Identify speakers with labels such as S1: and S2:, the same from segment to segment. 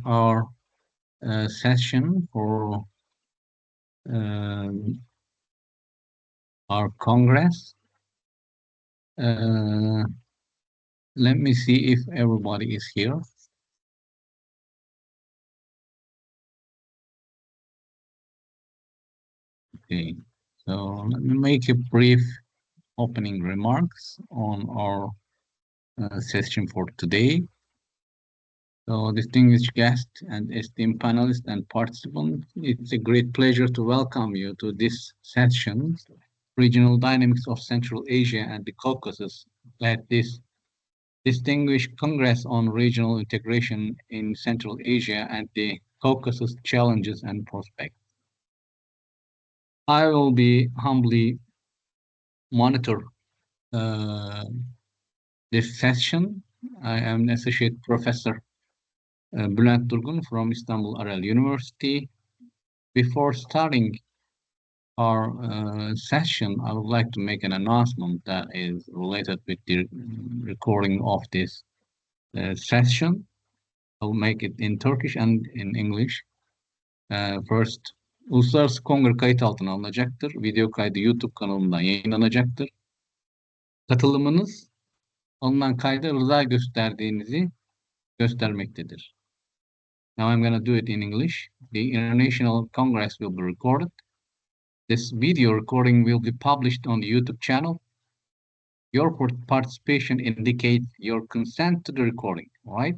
S1: our session for um, our Congress. Uh, Let me see if everybody is here. Okay, so let me make a brief opening remarks on our session for today. So, distinguished guests and esteemed panelists and participants, it's a great pleasure to welcome you to this session, Regional Dynamics of Central Asia and the Caucasus, at this distinguished Congress on Regional Integration in Central Asia and the Caucasus Challenges and Prospects. I will be humbly monitor uh, this session. I am an Associate Professor Bülent Durgun from Istanbul Arel University. Before starting our session, I would like to make an announcement that is related with the recording of this session. I'll make it in Turkish and in English. First, Uluslararası Kongre kayıt altına alınacaktır. Video kaydı YouTube kanalından yayınlanacaktır. Katılımınız alınan kayda rıza gösterdiğinizi göstermektedir. Now I'm going to do it in English. The International Congress will be recorded. This video recording will be published on the YouTube channel. Your participation indicates your consent to the recording, right?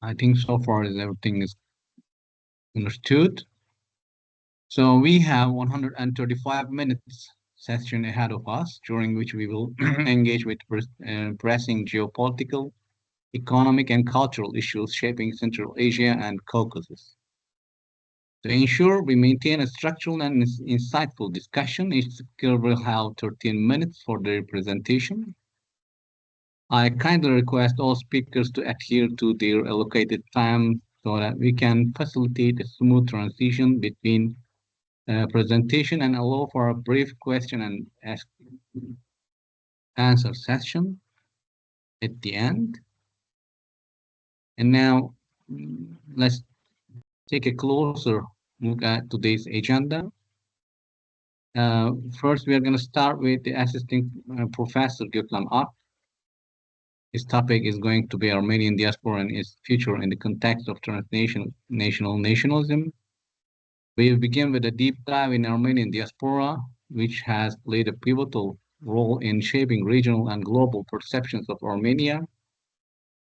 S1: I think so far everything is understood. So we have 135 minutes session ahead of us, during which we will engage with pressing geopolitical, economic, and cultural issues shaping Central Asia and Caucasus. To ensure we maintain a structural and insightful discussion, each speaker will have 13 minutes for their presentation. I kindly request all speakers to adhere to their allocated time so that we can facilitate a smooth transition between presentation and allow for a brief question and answer session at the end. And now let's take a closer look at today's agenda. First, we are going to start with the assisting Professor Gökhan Ak. His topic is going to be Armenian diaspora and its future in the context of transnational nationalism. We begin with a deep dive in Armenian diaspora, which has played a pivotal role in shaping regional and global perceptions of Armenia.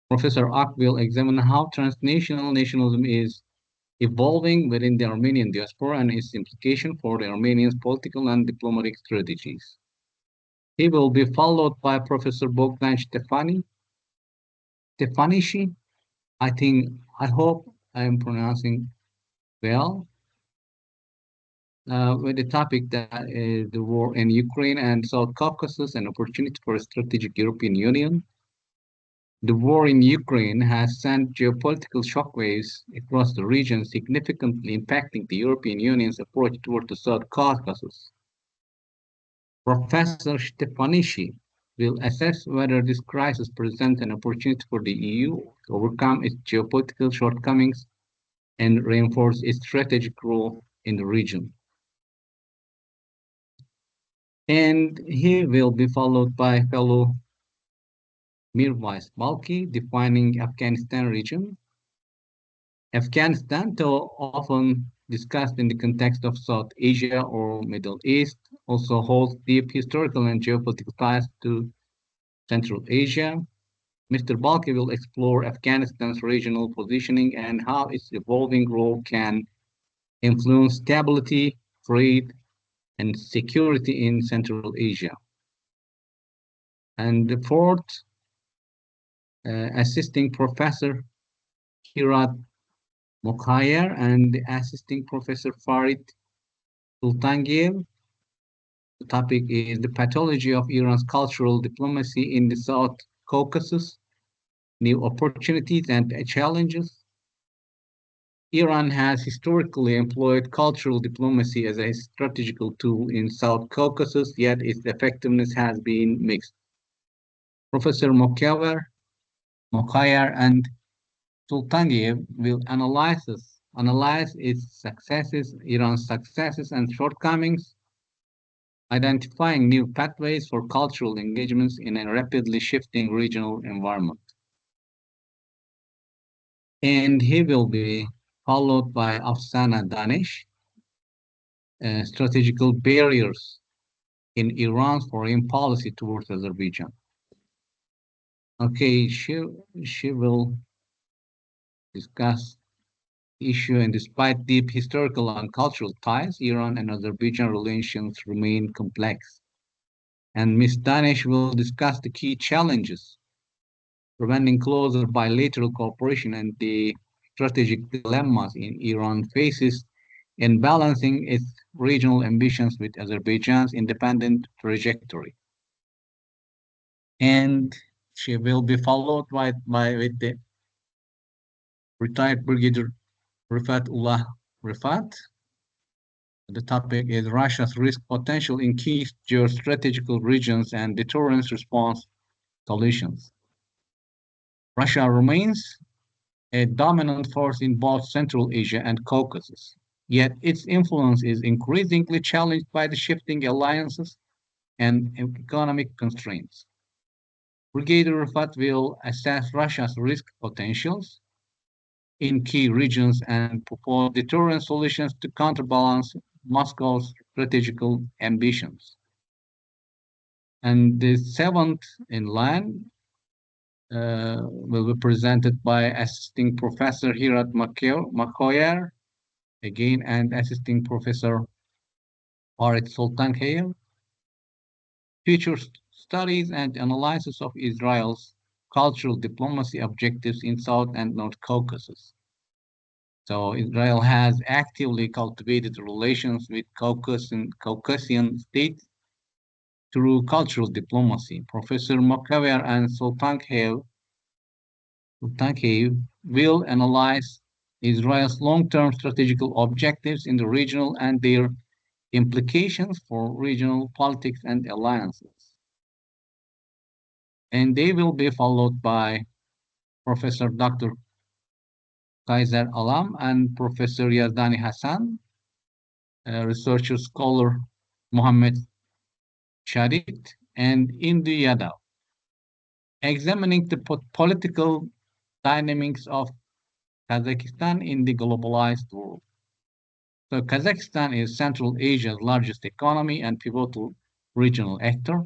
S1: Professor Ak will examine how transnational nationalism is evolving within the Armenian diaspora and its implication for the Armenians' political and diplomatic strategies. He will be followed by Professor Bogdan Stefanishi. I hope I am pronouncing well. With the topic that is the war in Ukraine and South Caucasus, an opportunity for a strategic European Union. The war in Ukraine has sent geopolitical shockwaves across the region, significantly impacting the European Union's approach toward the South Caucasus. Professor Stefanishi will assess whether this crisis presents an opportunity for the EU to overcome its geopolitical shortcomings and reinforce its strategic role in the region. And he will be followed by fellow Mirwais Balki, defining Afghanistan region. Afghanistan, though often discussed in the context of South Asia or Middle East, also holds deep historical and geopolitical ties to Central Asia. Mr. Balki will explore Afghanistan's regional positioning and how its evolving role can influence stability, trade, and security in Central Asia. And the fourth, assisting Professor Kirat Mokhayer and the assisting Professor Farid Sultangiev. The topic is the pathology of Iran's cultural diplomacy in the South Caucasus, new opportunities and challenges. Iran has historically employed cultural diplomacy as a strategical tool in South Caucasus, yet its effectiveness has been mixed. Professor Mokhayer Mokhayar and Sultangiyev will analyze its successes, Iran's successes and shortcomings, identifying new pathways for cultural engagements in a rapidly shifting regional environment. And he will be followed by Afsana Danish, strategical barriers in Iran's foreign policy towards Azerbaijan. Okay, she will discuss issue, and despite deep historical and cultural ties, Iran and Azerbaijan relations remain complex. And Ms. Danish will discuss the key challenges preventing closer bilateral cooperation and the strategic dilemmas Iran faces in balancing its regional ambitions with Azerbaijan's independent trajectory. And she will be followed with the retired Brigadier Rifat Rifat. The topic is Russia's risk potential in key geostrategical regions and deterrence response solutions. Russia remains a dominant force in both Central Asia and Caucasus, yet its influence is increasingly challenged by the shifting alliances and economic constraints. Brigadier Rifat will assess Russia's risk potentials in key regions and propose deterrent solutions to counterbalance Moscow's strategical ambitions. And the seventh in line will be presented by Assisting Professor Hirat Makoyer, again, and Assisting Professor Farid Sultankhair. Future studies and analysis of Israel's cultural diplomacy objectives in South and North Caucasus. So Israel has actively cultivated relations with Caucasian states through cultural diplomacy. Professor Mokaver and Sultankhair will analyze Israel's long-term strategical objectives in the regional and their implications for regional politics and alliances. And they will be followed by Professor Dr. Kaiser Alam and Professor Yazdani Hassan, researcher scholar Mohammed Shadid, and Indu Yadav, examining the political dynamics of Kazakhstan in the globalized world. So Kazakhstan is Central Asia's largest economy and pivotal regional actor.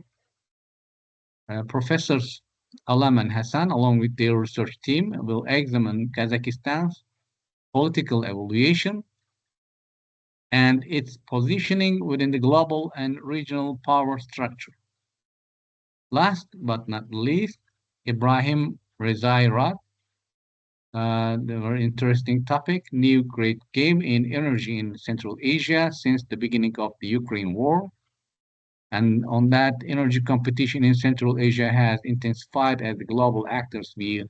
S1: Professors Alam and Hassan, along with their research team, will examine Kazakhstan's political evaluation and its positioning within the global and regional power structure. Last but not least, Ibrahim Rezai Rad, the very interesting topic, new great game in energy in Central Asia since the beginning of the Ukraine war. And on that, energy competition in Central Asia has intensified as the global actors view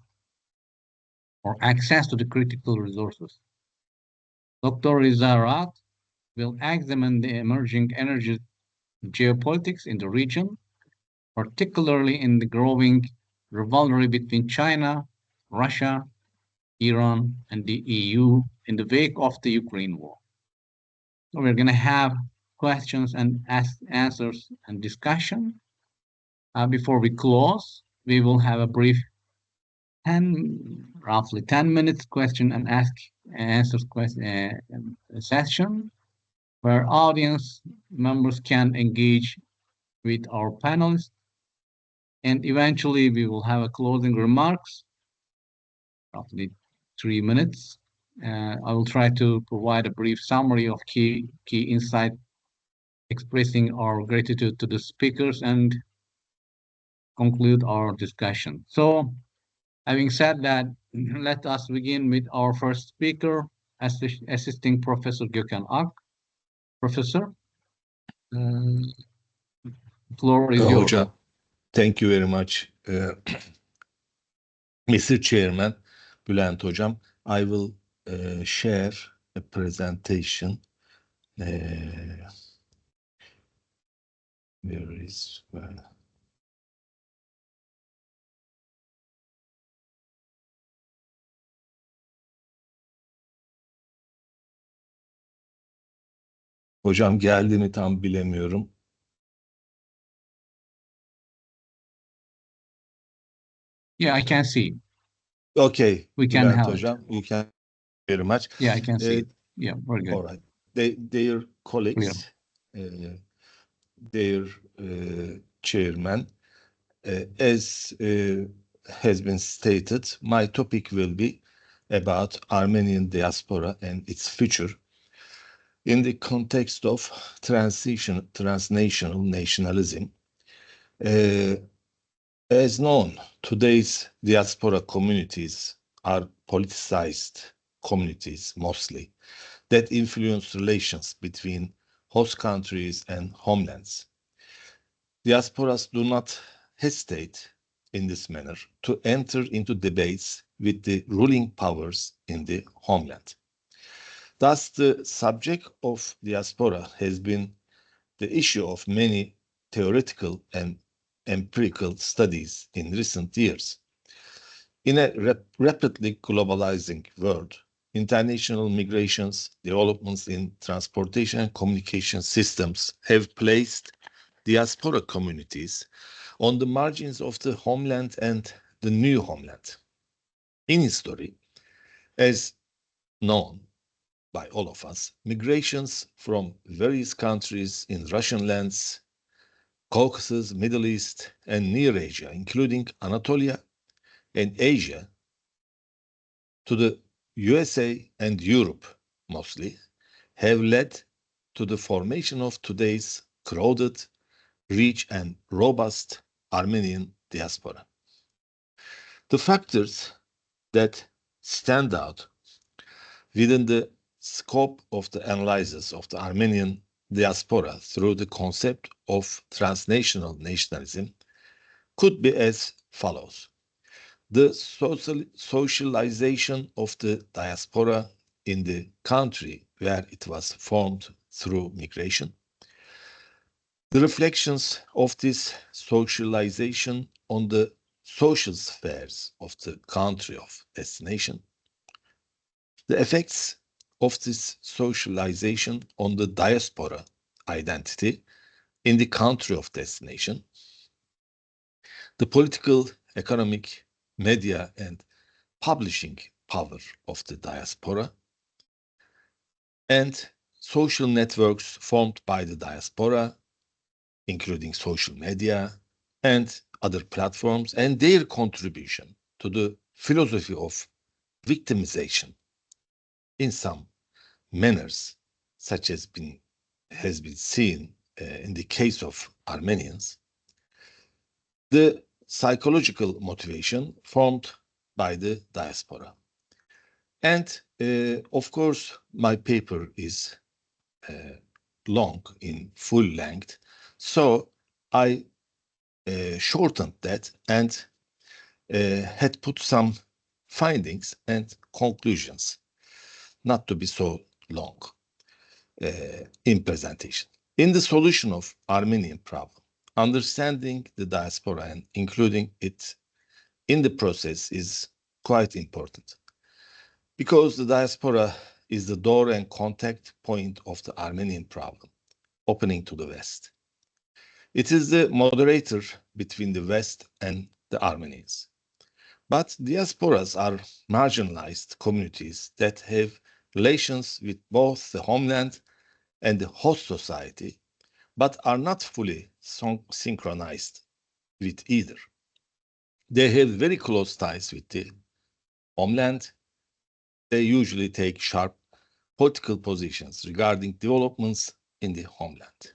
S1: for access to the critical resources. Dr. Rizarat will examine the emerging energy geopolitics in the region, particularly in the growing rivalry between China, Russia, Iran, and the EU in the wake of the Ukraine war. So we're going to have questions and answers and discussion. Before we close, we will have a brief roughly 10 minutes question and answers session where audience members can engage with our panelists. And eventually we will have a closing remarks, roughly 3 minutes. I will try to provide a brief summary of key insight, expressing our gratitude to the speakers and conclude our discussion. So having said that, let us begin with our first speaker, Assisting Professor Gökhan Ak. Professor, the floor is yours.
S2: Hocam, thank you very much, Mr. Chairman, Bülent Hocam. I will share a presentation. Where is Hocam geldi mi tam bilemiyorum.
S1: Yeah, I can see.
S2: Okay,
S1: We can
S2: Bülent
S1: have it.
S2: hocam, you can very much.
S1: Yeah, I can see it. Yeah, very good.
S2: All right. Their
S1: Clear.
S2: colleagues, their chairman, as has been stated, my topic will be about Armenian diaspora and its future in the context of transnational nationalism. As known, today's diaspora communities are politicized communities mostly that influence relations between host countries and homelands. Diasporas do not hesitate in this manner to enter into debates with the ruling powers in the homeland. Thus, the subject of diaspora has been the issue of many theoretical and empirical studies in recent years. In a rapidly globalizing world, international migrations, developments in transportation and communication systems have placed diaspora communities on the margins of the homeland and the new homeland. In history, as known by all of us, migrations from various countries in Russian lands, Caucasus, Middle East, and Near Asia, including Anatolia and Asia, to the USA and Europe mostly, have led to the formation of today's crowded, rich, and robust Armenian diaspora. The factors that stand out within the scope of the analysis of the Armenian diaspora through the concept of transnational nationalism could be as follows. The socialization of the diaspora in the country where it was formed through migration, the reflections of this socialization on the social spheres of the country of destination, the effects of this socialization on the diaspora identity in the country of destination, the political, economic, media, and publishing power of the diaspora, and social networks formed by the diaspora, including social media and other platforms, and their contribution to the philosophy of victimization in some manners, such as has been seen in the case of Armenians, the psychological motivation formed by the diaspora. And of course, my paper is long in full length, so I shortened that and had put some findings and conclusions, not to be so long in presentation. In the solution of Armenian problem, understanding the diaspora and including it in the process is quite important, because the diaspora is the door and contact point of the Armenian problem, opening to the West. It is the moderator between the West and the Armenians. But diasporas are marginalized communities that have relations with both the homeland and the host society, but are not fully synchronized with either. They have very close ties with the homeland. They usually take sharp political positions regarding developments in the homeland.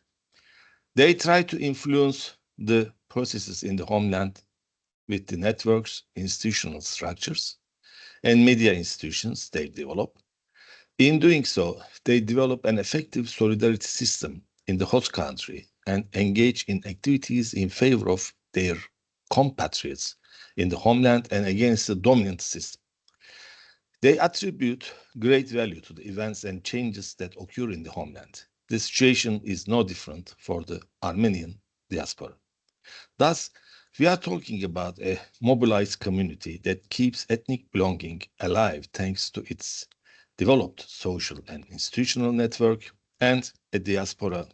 S2: They try to influence the processes in the homeland with the networks, institutional structures, and media institutions they develop. In doing so, they develop an effective solidarity system in the host country and engage in activities in favor of their compatriots in the homeland and against the dominant system. They attribute great value to the events and changes that occur in the homeland. The situation is no different for the Armenian diaspora. Thus, we are talking about a mobilized community that keeps ethnic belonging alive thanks to its developed social and institutional network, and a diaspora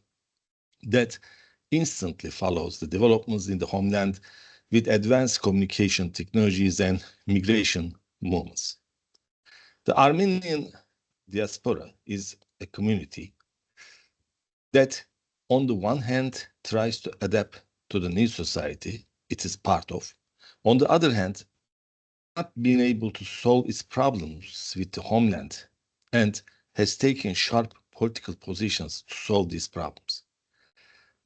S2: that instantly follows the developments in the homeland with advanced communication technologies and migration movements. The Armenian diaspora is a community that, on the one hand, tries to adapt to the new society it is part of. On the other hand, not being able to solve its problems with the homeland and has taken sharp political positions to solve these problems.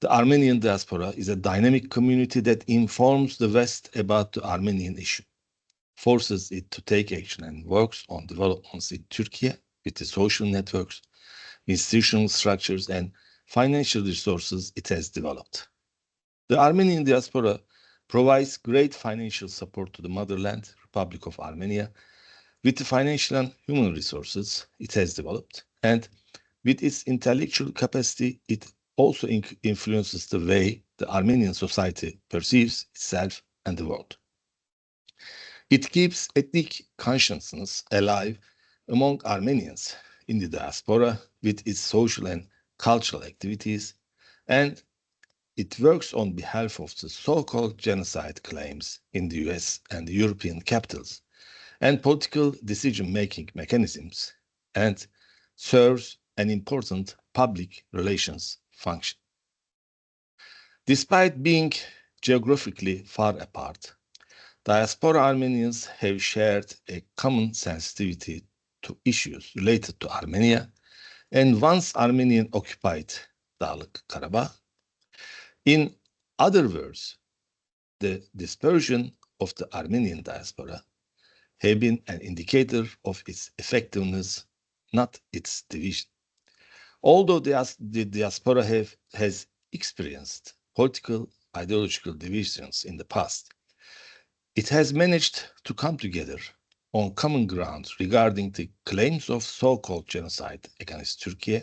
S2: The Armenian diaspora is a dynamic community that informs the West about the Armenian issue, forces it to take action, and works on developments in Turkey with the social networks, institutional structures, and financial resources it has developed. The Armenian diaspora provides great financial support to the motherland, Republic of Armenia, with the financial and human resources it has developed, and with its intellectual capacity, it also influences the way the Armenian society perceives itself and the world. It keeps ethnic consciousness alive among Armenians in the diaspora with its social and cultural activities, and it works on behalf of the so-called genocide claims in the US and the European capitals and political decision-making mechanisms, and serves an important public relations function. Despite being geographically far apart, diaspora Armenians have shared a common sensitivity to issues related to Armenia and once Armenian-occupied Dağlık Karabakh. In other words, the dispersion of the Armenian diaspora have been an indicator of its effectiveness, not its division. Although the diaspora has experienced political, ideological divisions in the past, it has managed to come together on common ground regarding the claims of so-called genocide against Turkey,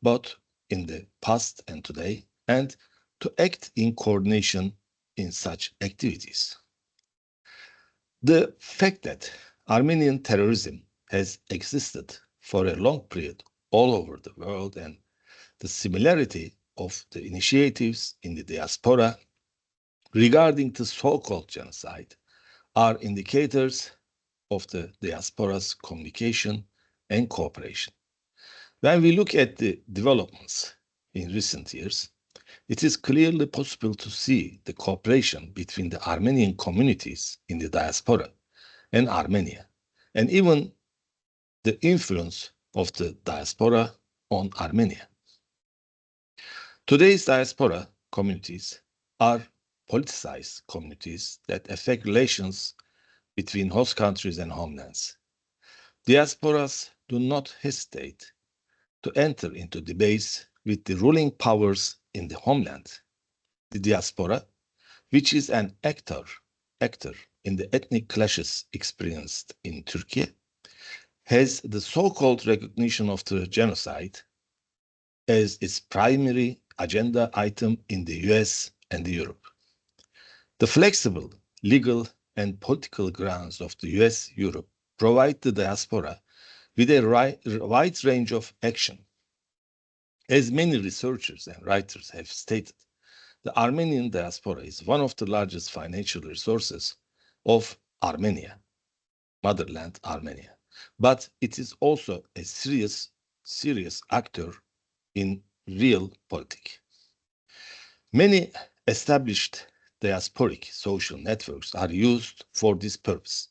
S2: both in the past and today, and to act in coordination in such activities. The fact that Armenian terrorism has existed for a long period all over the world and the similarity of the initiatives in the diaspora regarding the so-called genocide are indicators of the diaspora's communication and cooperation. When we look at the developments in recent years, it is clearly possible to see the cooperation between the Armenian communities in the diaspora and Armenia, and even the influence of the diaspora on Armenia. Today's diaspora communities are politicized communities that affect relations between host countries and homelands. Diasporas do not hesitate to enter into debates with the ruling powers in the homeland. The diaspora, which is an actor in the ethnic clashes experienced in Turkey, has the so-called recognition of the genocide as its primary agenda item in the US and Europe. The flexible legal and political grounds of the US-Europe provide the diaspora with a wide range of action. As many researchers and writers have stated, the Armenian diaspora is one of the largest financial resources of Armenia, motherland Armenia, but it is also a serious actor in real politics. Many established diasporic social networks are used for this purpose.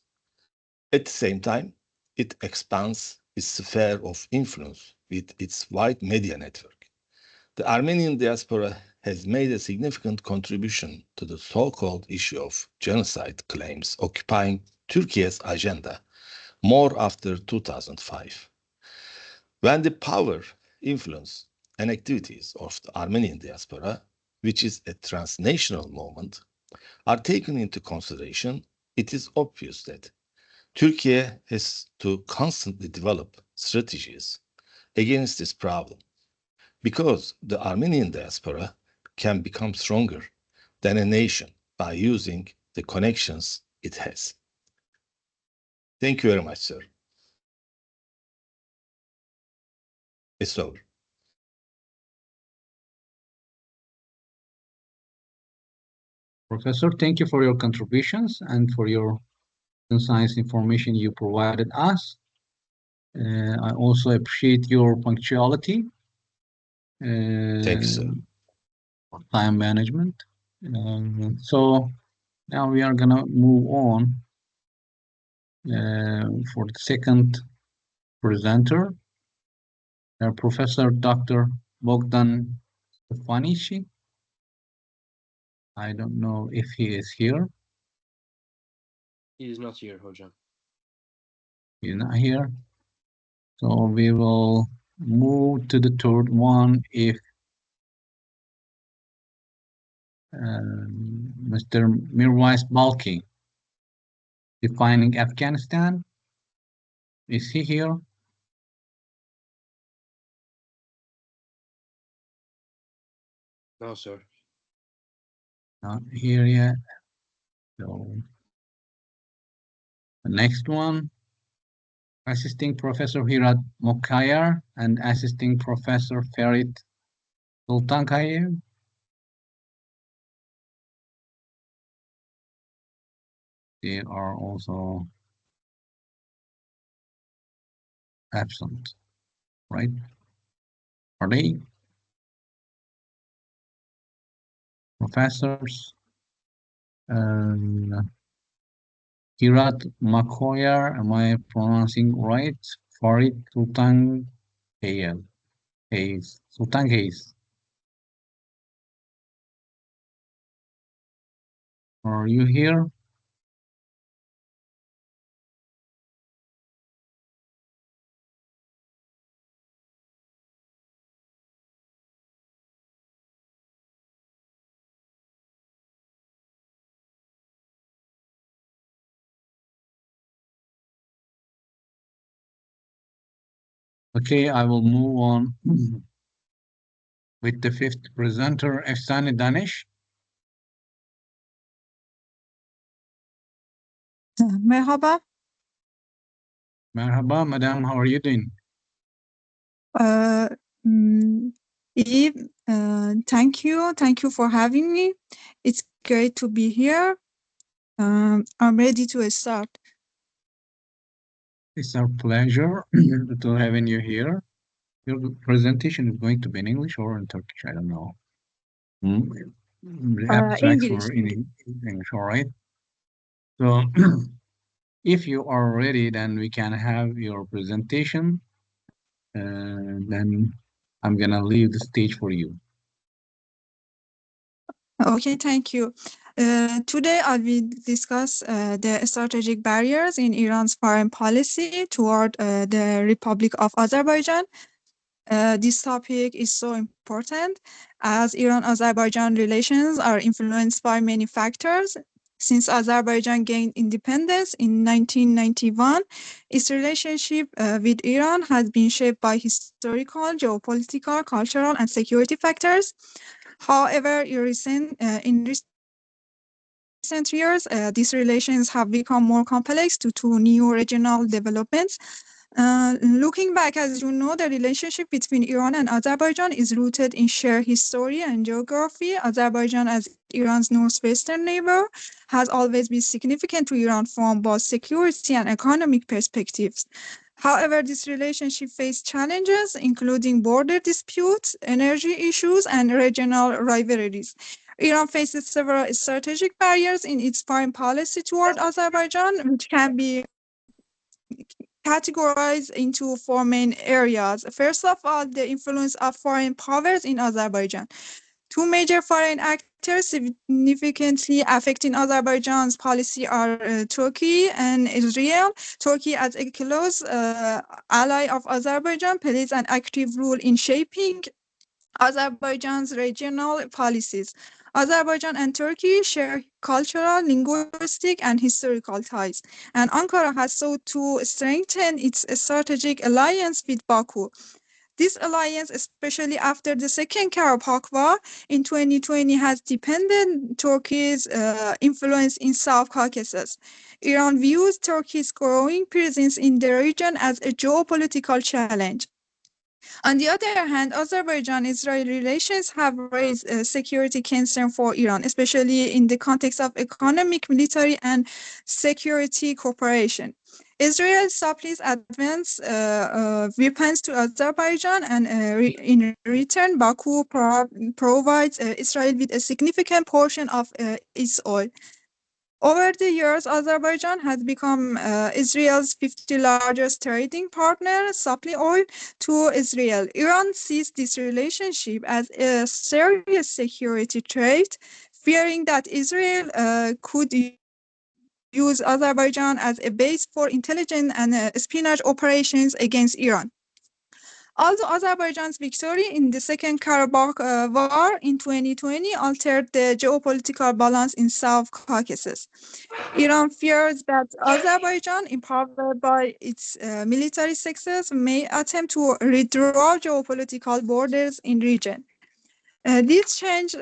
S2: At the same time, it expands its sphere of influence with its wide media network. The Armenian diaspora has made a significant contribution to the so-called issue of genocide claims occupying Turkey's agenda more after 2005. When the power, influence, and activities of the Armenian diaspora, which is a transnational movement, are taken into consideration, it is obvious that Turkey has to constantly develop strategies against this problem, because the Armenian diaspora can become stronger than a nation by using the connections it has. Thank you very much, sir. It's over.
S1: Professor, thank you for your contributions and for your concise information you provided us. I also appreciate your punctuality,
S2: Thank you, sir.
S1: time management. So now we are gonna move on for the second presenter, Professor Dr. Bogdan Stefanici. I don't know if he is here.
S3: He is not here, hocam.
S1: He's not here. So we will move to the third one if Mr. Mirwais Balki, defining Afghanistan. Is he here?
S3: No, sir.
S1: Not here yet. So the next one, Assisting Professor Hirat Mokhayar and Assisting Professor Ferit Sultankayev. They are also absent, right? Are they? Professors Hirat Mokhayar, am I pronouncing right? Farid Sultankayev. Sultankayev. Are you here? Okay, I will move on with the fifth presenter, Efsane Danish.
S4: Merhaba.
S1: Merhaba, madam. How are you doing?
S4: Eve, thank you. Thank you for having me. It's great to be here. I'm ready to start.
S1: It's our pleasure to having you here. Your presentation is going to be in English or in Turkish, I don't know. The abstracts
S4: English.
S1: were in English, all right? So if you are ready, then we can have your presentation. Then I'm gonna leave the stage for you.
S4: Okay, thank you. Today I will discuss the strategic barriers in Iran's foreign policy toward the Republic of Azerbaijan. This topic is so important as Iran-Azerbaijan relations are influenced by many factors. Since Azerbaijan gained independence in 1991, its relationship with Iran has been shaped by historical, geopolitical, cultural, and security factors. However, in recent years, these relations have become more complex due to new regional developments. Looking back, as you know, the relationship between Iran and Azerbaijan is rooted in shared history and geography. Azerbaijan, as Iran's northwestern neighbor, has always been significant to Iran from both security and economic perspectives. However, this relationship faced challenges, including border disputes, energy issues, and regional rivalries. Iran faces several strategic barriers in its foreign policy toward Azerbaijan, which can be categorized into four main areas. First of all, the influence of foreign powers in Azerbaijan. Two major foreign actors significantly affecting Azerbaijan's policy are Turkey and Israel. Turkey, as a close ally of Azerbaijan, plays an active role in shaping Azerbaijan's regional policies. Azerbaijan and Turkey share cultural, linguistic, and historical ties, and Ankara has sought to strengthen its strategic alliance with Baku. This alliance, especially after the Second Karabakh War in 2020, has deepened Turkey's influence in South Caucasus. Iran views Turkey's growing presence in the region as a geopolitical challenge. On the other hand, Azerbaijan-Israel relations have raised security concern for Iran, especially in the context of economic, military, and security cooperation. Israel supplies advanced weapons to Azerbaijan, and in return, Baku provides Israel with a significant portion of its oil. Over the years, Azerbaijan has become Israel's 50th largest trading partner, supplying oil to Israel. Iran sees this relationship as a serious security threat, fearing that Israel could use Azerbaijan as a base for intelligence and espionage operations against Iran. Although Azerbaijan's victory in the Second Karabakh War in 2020 altered the geopolitical balance in South Caucasus, Iran fears that Azerbaijan, empowered by its military success, may attempt to redraw geopolitical borders in region. These changes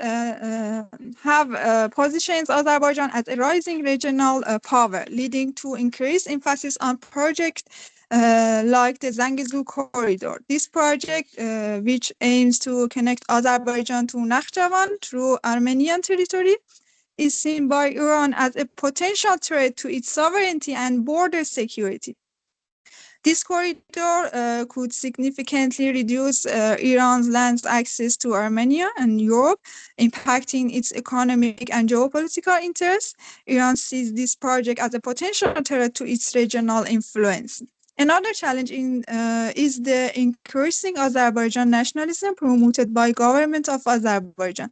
S4: have positioned Azerbaijan as a rising regional power, leading to increased emphasis on projects like the Zangezur corridor. This project, which aims to connect Azerbaijan to Nakhchivan through Armenian territory, is seen by Iran as a potential threat to its sovereignty and border security. This corridor could significantly reduce Iran's land access to Armenia and Europe, impacting its economic and geopolitical interests. Iran sees this project as a potential threat to its regional influence. Another challenge is the increasing Azerbaijan nationalism promoted by government of Azerbaijan.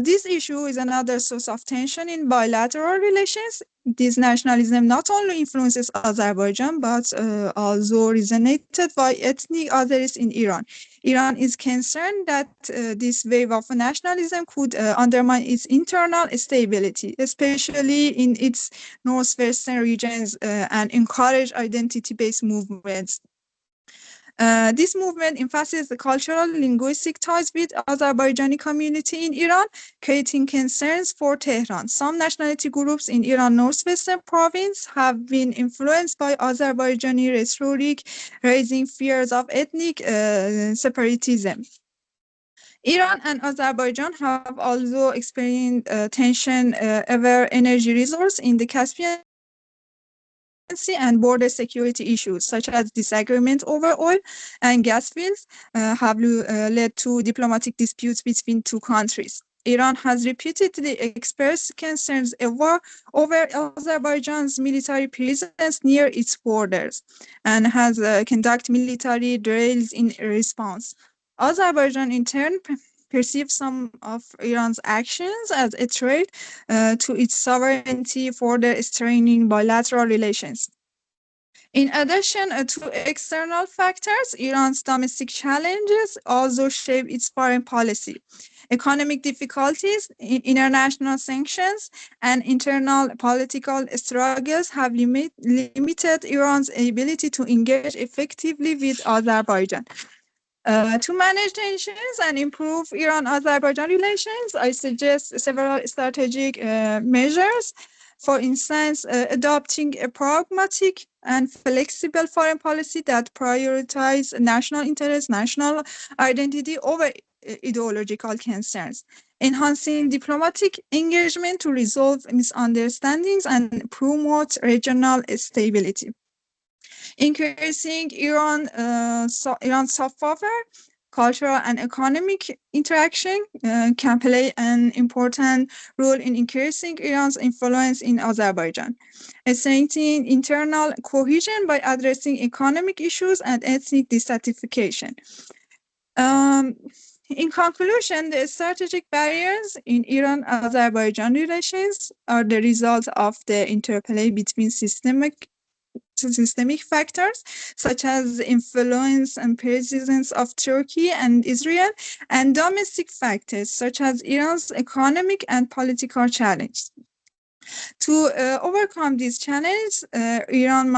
S4: This issue is another source of tension in bilateral relations. This nationalism not only influences Azerbaijan, but also resonated by ethnic others in Iran. Iran is concerned that this wave of nationalism could undermine its internal stability, especially in its northwestern regions, and encourage identity-based movements. This movement emphasizes the cultural linguistic ties with Azerbaijani community in Iran, creating concerns for Tehran. Some nationality groups in Iran northwestern province have been influenced by Azerbaijani rhetoric, raising fears of ethnic separatism. Iran and Azerbaijan have also experienced tension over energy resource in the Caspian and border security issues, such as disagreement over oil and gas fields, have led to diplomatic disputes between two countries. Iran has repeatedly expressed concerns over Azerbaijan's military presence near its borders and has conducted military drills in response. Azerbaijan, in turn, perceives some of Iran's actions as a threat to its sovereignty, further straining bilateral relations. In addition to external factors, Iran's domestic challenges also shape its foreign policy. Economic difficulties, international sanctions, and internal political struggles have limited Iran's ability to engage effectively with Azerbaijan. To manage tensions and improve Iran-Azerbaijan relations, I suggest several strategic measures. For instance, adopting a pragmatic and flexible foreign policy that prioritizes national interests, national identity over ideological concerns, enhancing diplomatic engagement to resolve misunderstandings and promote regional stability. Increasing Iran's soft power, cultural and economic interaction can play an important role in increasing Iran's influence in Azerbaijan, strengthening internal cohesion by addressing economic issues and ethnic dissatisfaction. In conclusion, the strategic barriers in Iran-Azerbaijan relations are the result of the interplay between systemic factors such as influence and presence of Turkey and Israel, and domestic factors such as Iran's economic and political challenges. To overcome these challenges, Iran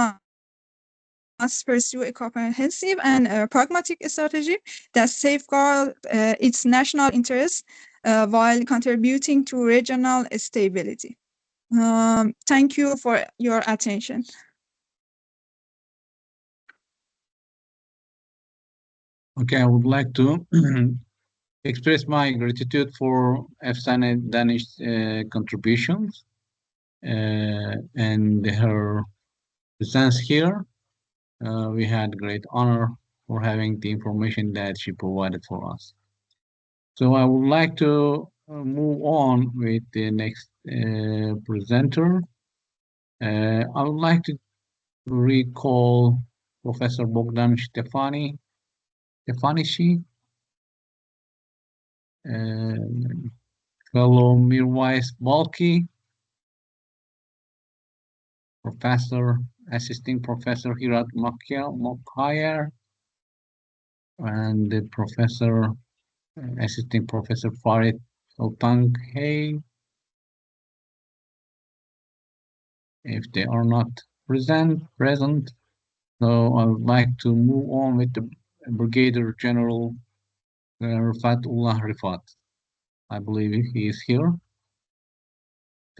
S4: must pursue a comprehensive and pragmatic strategy that safeguards its national interests while contributing to regional stability. Thank you for your attention.
S1: Okay, I would like to express my gratitude for Efsane Danish's contributions and her presence here. We had great honor for having the information that she provided for us. So I would like to move on with the next presenter. I would like to recall Professor Bogdan Stefanici, fellow Mirwais Balki, assisting professor Hirat Mokhayer, and the assisting professor Farid Sultanhay. If they are not present, so I would like to move on with the Brigadier General Rifatullah Rifat. I believe he is here.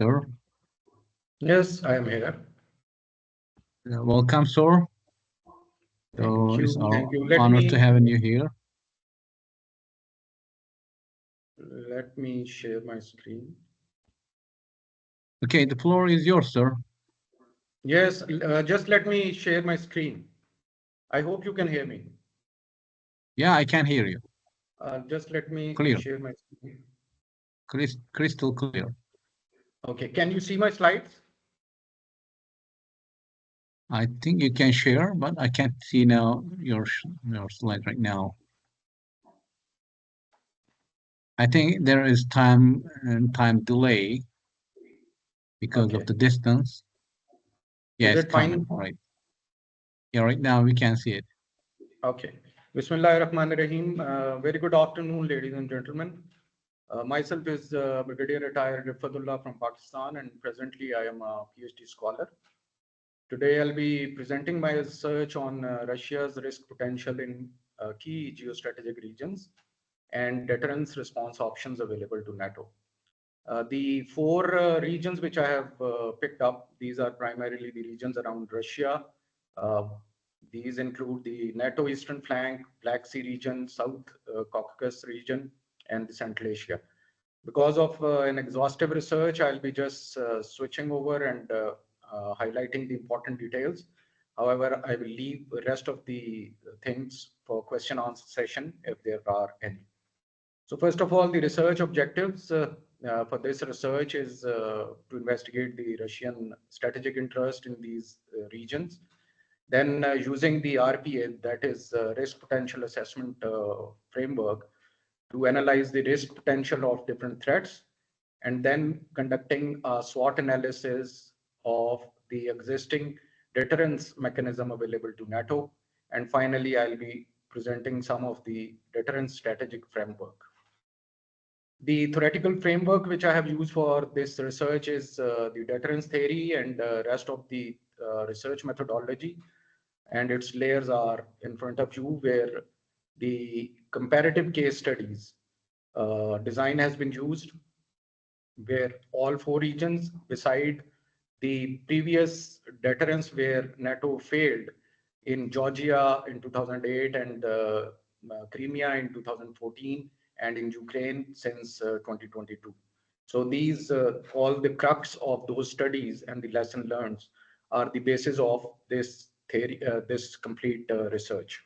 S1: Sir?
S5: Yes, I am here.
S1: Welcome, sir. So it's our honor to have you here.
S5: Let me share my screen.
S1: Okay, the floor is yours, sir.
S5: Yes, just let me share my screen. I hope you can hear me.
S1: Yeah, I can hear you.
S5: Just let me share my screen.
S1: Crystal clear.
S5: Okay, can you see my slides?
S1: I think you can share, but I can't see now your slide right now. I think there is time delay because of the distance. Yeah,
S5: is
S1: it's coming.
S5: fine?
S1: Right. Yeah, right now we can see it.
S5: Okay. Bismillahirrahmanirrahim. Very good afternoon, ladies and gentlemen. Myself is Brigadier Retired Rifatullah from Pakistan, and presently I am a PhD scholar. Today I'll be presenting my research on Russia's risk potential in key geostrategic regions and deterrence response options available to NATO. The four regions which I have picked up, these are primarily the regions around Russia. These include the NATO Eastern Flank, Black Sea region, South Caucasus region, and the Central Asia. Because of an exhaustive research, I'll be just switching over and highlighting the important details. However, I will leave the rest of the things for question answer session if there are any. So first of all, the research objectives for this research is to investigate the Russian strategic interest in these regions. Then using the RPA, that is risk potential assessment framework, to analyze the risk potential of different threats, and then conducting a SWOT analysis of the existing deterrence mechanism available to NATO. And finally, I'll be presenting some of the deterrence strategic framework. The theoretical framework which I have used for this research is the deterrence theory and rest of the research methodology. And its layers are in front of you, where the comparative case studies design has been used, where all four regions, beside the previous deterrence where NATO failed in Georgia in 2008 and Crimea in 2014, and in Ukraine since 2022. So these, all the crux of those studies and the lesson learned are the basis of this theory, this complete research.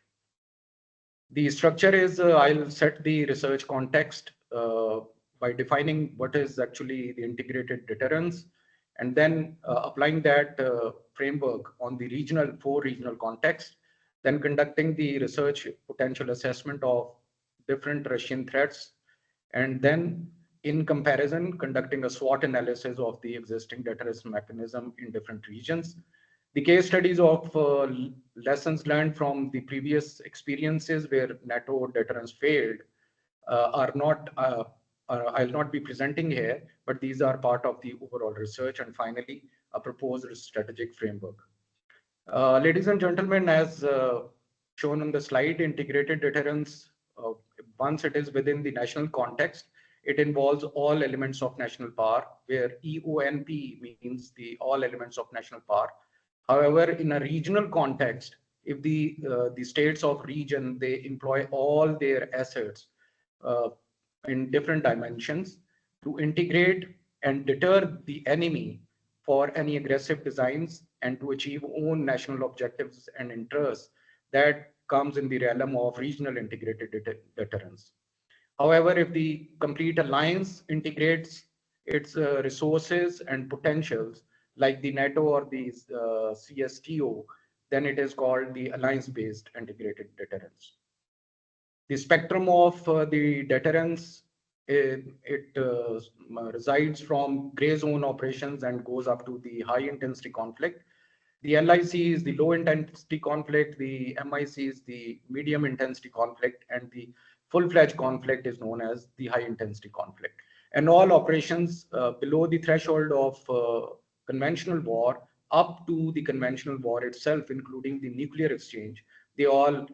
S5: The structure is, I'll set the research context by defining what is actually the integrated deterrence, and then applying that framework on the four regional contexts, then conducting the research potential assessment of different Russian threats, and then in comparison, conducting a SWOT analysis of the existing deterrence mechanism in different regions. The case studies of lessons learned from the previous experiences where NATO deterrence failed are not, I'll not be presenting here, but these are part of the overall research. And finally, a proposed strategic framework. Ladies and gentlemen, as shown on the slide, integrated deterrence, once it is within the national context, it involves all elements of national power, where EONP means the all elements of national power. However, in a regional context, if the states of region, they employ all their assets in different dimensions to integrate and deter the enemy for any aggressive designs and to achieve own national objectives and interests, that comes in the realm of regional integrated deterrence. However, if the complete alliance integrates its resources and potentials, like the NATO or the CSTO, then it is called the alliance-based integrated deterrence. The spectrum of the deterrence, it resides from gray zone operations and goes up to the high intensity conflict. The LIC is the low intensity conflict, the MIC is the medium intensity conflict, and the full-fledged conflict is known as the high intensity conflict. And all operations below the threshold of conventional war up to the conventional war itself, including the nuclear exchange, they all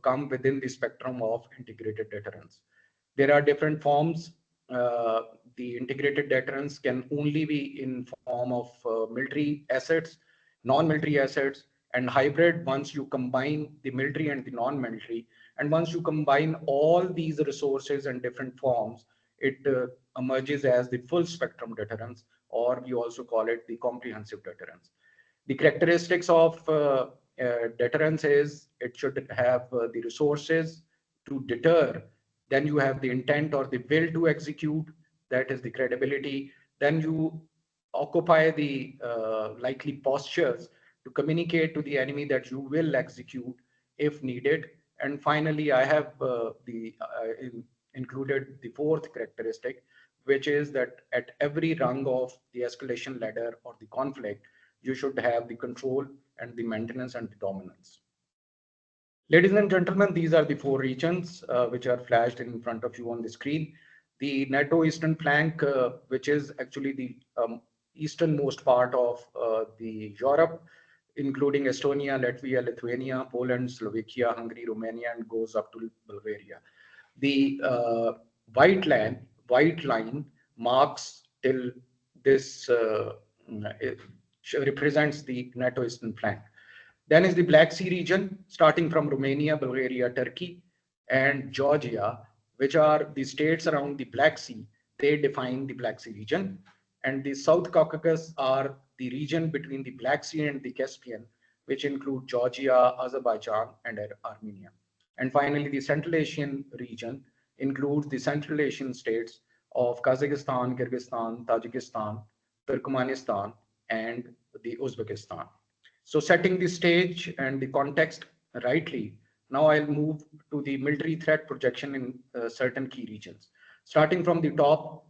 S5: come within the spectrum of integrated deterrence. There are different forms. The integrated deterrence can only be in form of military assets, non-military assets, and hybrid once you combine the military and the non-military. And once you combine all these resources and different forms, it emerges as the full spectrum deterrence, or we also call it the comprehensive deterrence. The characteristics of deterrence is it should have the resources to deter, then you have the intent or the will to execute, that is the credibility, then you occupy the likely postures to communicate to the enemy that you will execute if needed. And finally, I have included the fourth characteristic, which is that at every rung of the escalation ladder or the conflict, you should have the control and the maintenance and the dominance. Ladies and gentlemen, these are the four regions which are flashed in front of you on the screen. The NATO eastern flank, which is actually the easternmost part of the Europe, including Estonia, Latvia, Lithuania, Poland, Slovakia, Hungary, Romania, and goes up to Bulgaria. The white line marks till this represents the NATO eastern flank. Then is the Black Sea region, starting from Romania, Bulgaria, Turkey, and Georgia, which are the states around the Black Sea. They define the Black Sea region. And the South Caucasus are the region between the Black Sea and the Caspian, which include Georgia, Azerbaijan, and Armenia. And finally, the Central Asian region includes the Central Asian states of Kazakhstan, Kyrgyzstan, Tajikistan, Turkmenistan, and the Uzbekistan. So setting the stage and the context rightly, now I'll move to the military threat projection in certain key regions. Starting from the top,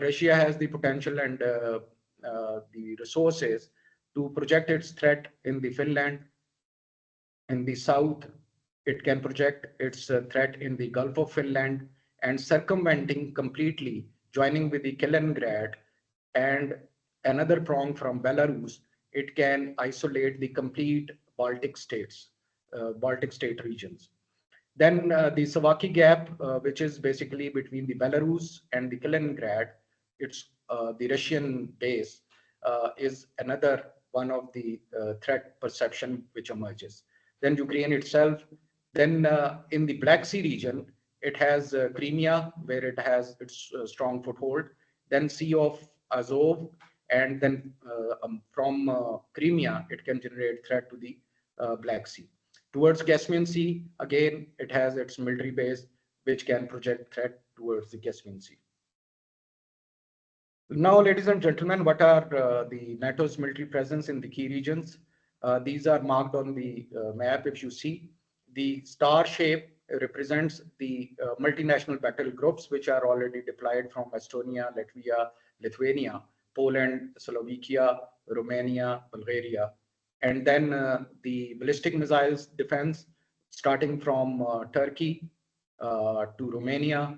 S5: Russia has the potential and the resources to project its threat in the Finland. In the south, it can project its threat in the Gulf of Finland and circumventing completely, joining with the Kaliningrad and another prong from Belarus, it can isolate the complete Baltic states, Baltic state regions. Then the Savaki Gap, which is basically between the Belarus and the Kaliningrad, it's the Russian base, is another one of the threat perception which emerges. Then Ukraine itself. Then in the Black Sea region, it has Crimea, where it has its strong foothold. Then Sea of Azov, and then from Crimea, it can generate threat to the Black Sea. Towards Caspian Sea, again, it has its military base, which can project threat towards the Caspian Sea. Now, ladies and gentlemen, what are the NATO's military presence in the key regions? These are marked on the map. If you see, the star shape represents the multinational battle groups, which are already deployed from Estonia, Latvia, Lithuania, Poland, Slovakia, Romania, Bulgaria. And then the ballistic missiles defense, starting from Turkey to Romania,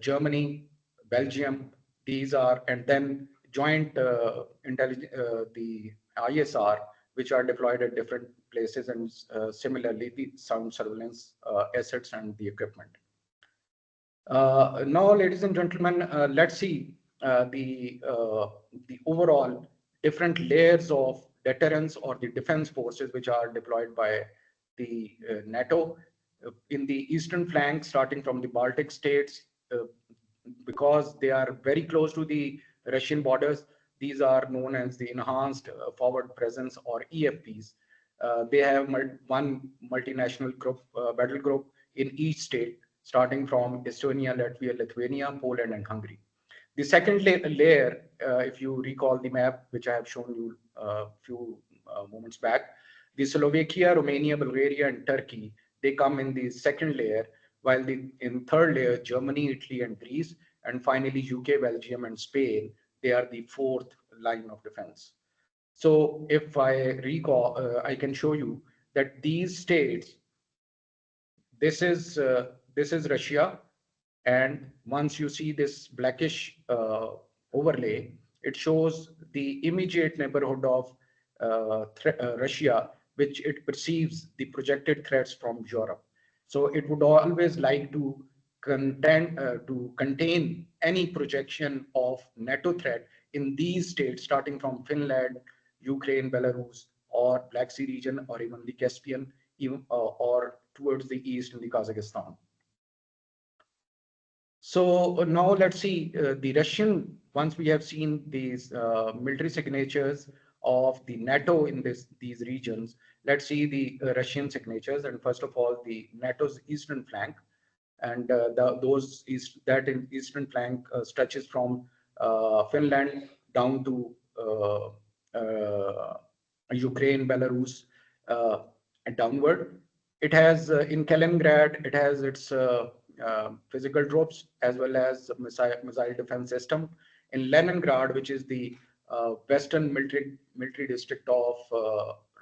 S5: Germany, Belgium. These are, and then joint the ISR, which are deployed at different places, and similarly the sound surveillance assets and the equipment. Now, ladies and gentlemen, let's see the overall different layers of deterrence or the defense forces which are deployed by the NATO in the eastern flank, starting from the Baltic states, because they are very close to the Russian borders. These are known as the enhanced forward presence or EFPs. They have one multinational group, battle group in each state, starting from Estonia, Latvia, Lithuania, Poland, and Hungary. The second layer, if you recall the map, which I have shown you a few moments back, the Slovakia, Romania, Bulgaria, and Turkey, they come in the second layer, while in third layer, Germany, Italy, and Greece, and finally UK, Belgium, and Spain, they are the fourth line of defense. So if I recall, I can show you that these states, this is Russia, and once you see this blackish overlay, it shows the immediate neighborhood of Russia, which it perceives the projected threats from Europe. So it would always like to contain any projection of NATO threat in these states, starting from Finland, Ukraine, Belarus, or Black Sea region, or even the Caspian, even, or towards the east in the Kazakhstan. So now let's see the Russian, once we have seen these military signatures of the NATO in these regions, let's see the Russian signatures. And first of all, the NATO's eastern flank. And that eastern flank stretches from Finland down to Ukraine, Belarus, and downward. It has in Kaliningrad, it has its physical troops as well as missile defense system. In Leningrad, which is the western military district of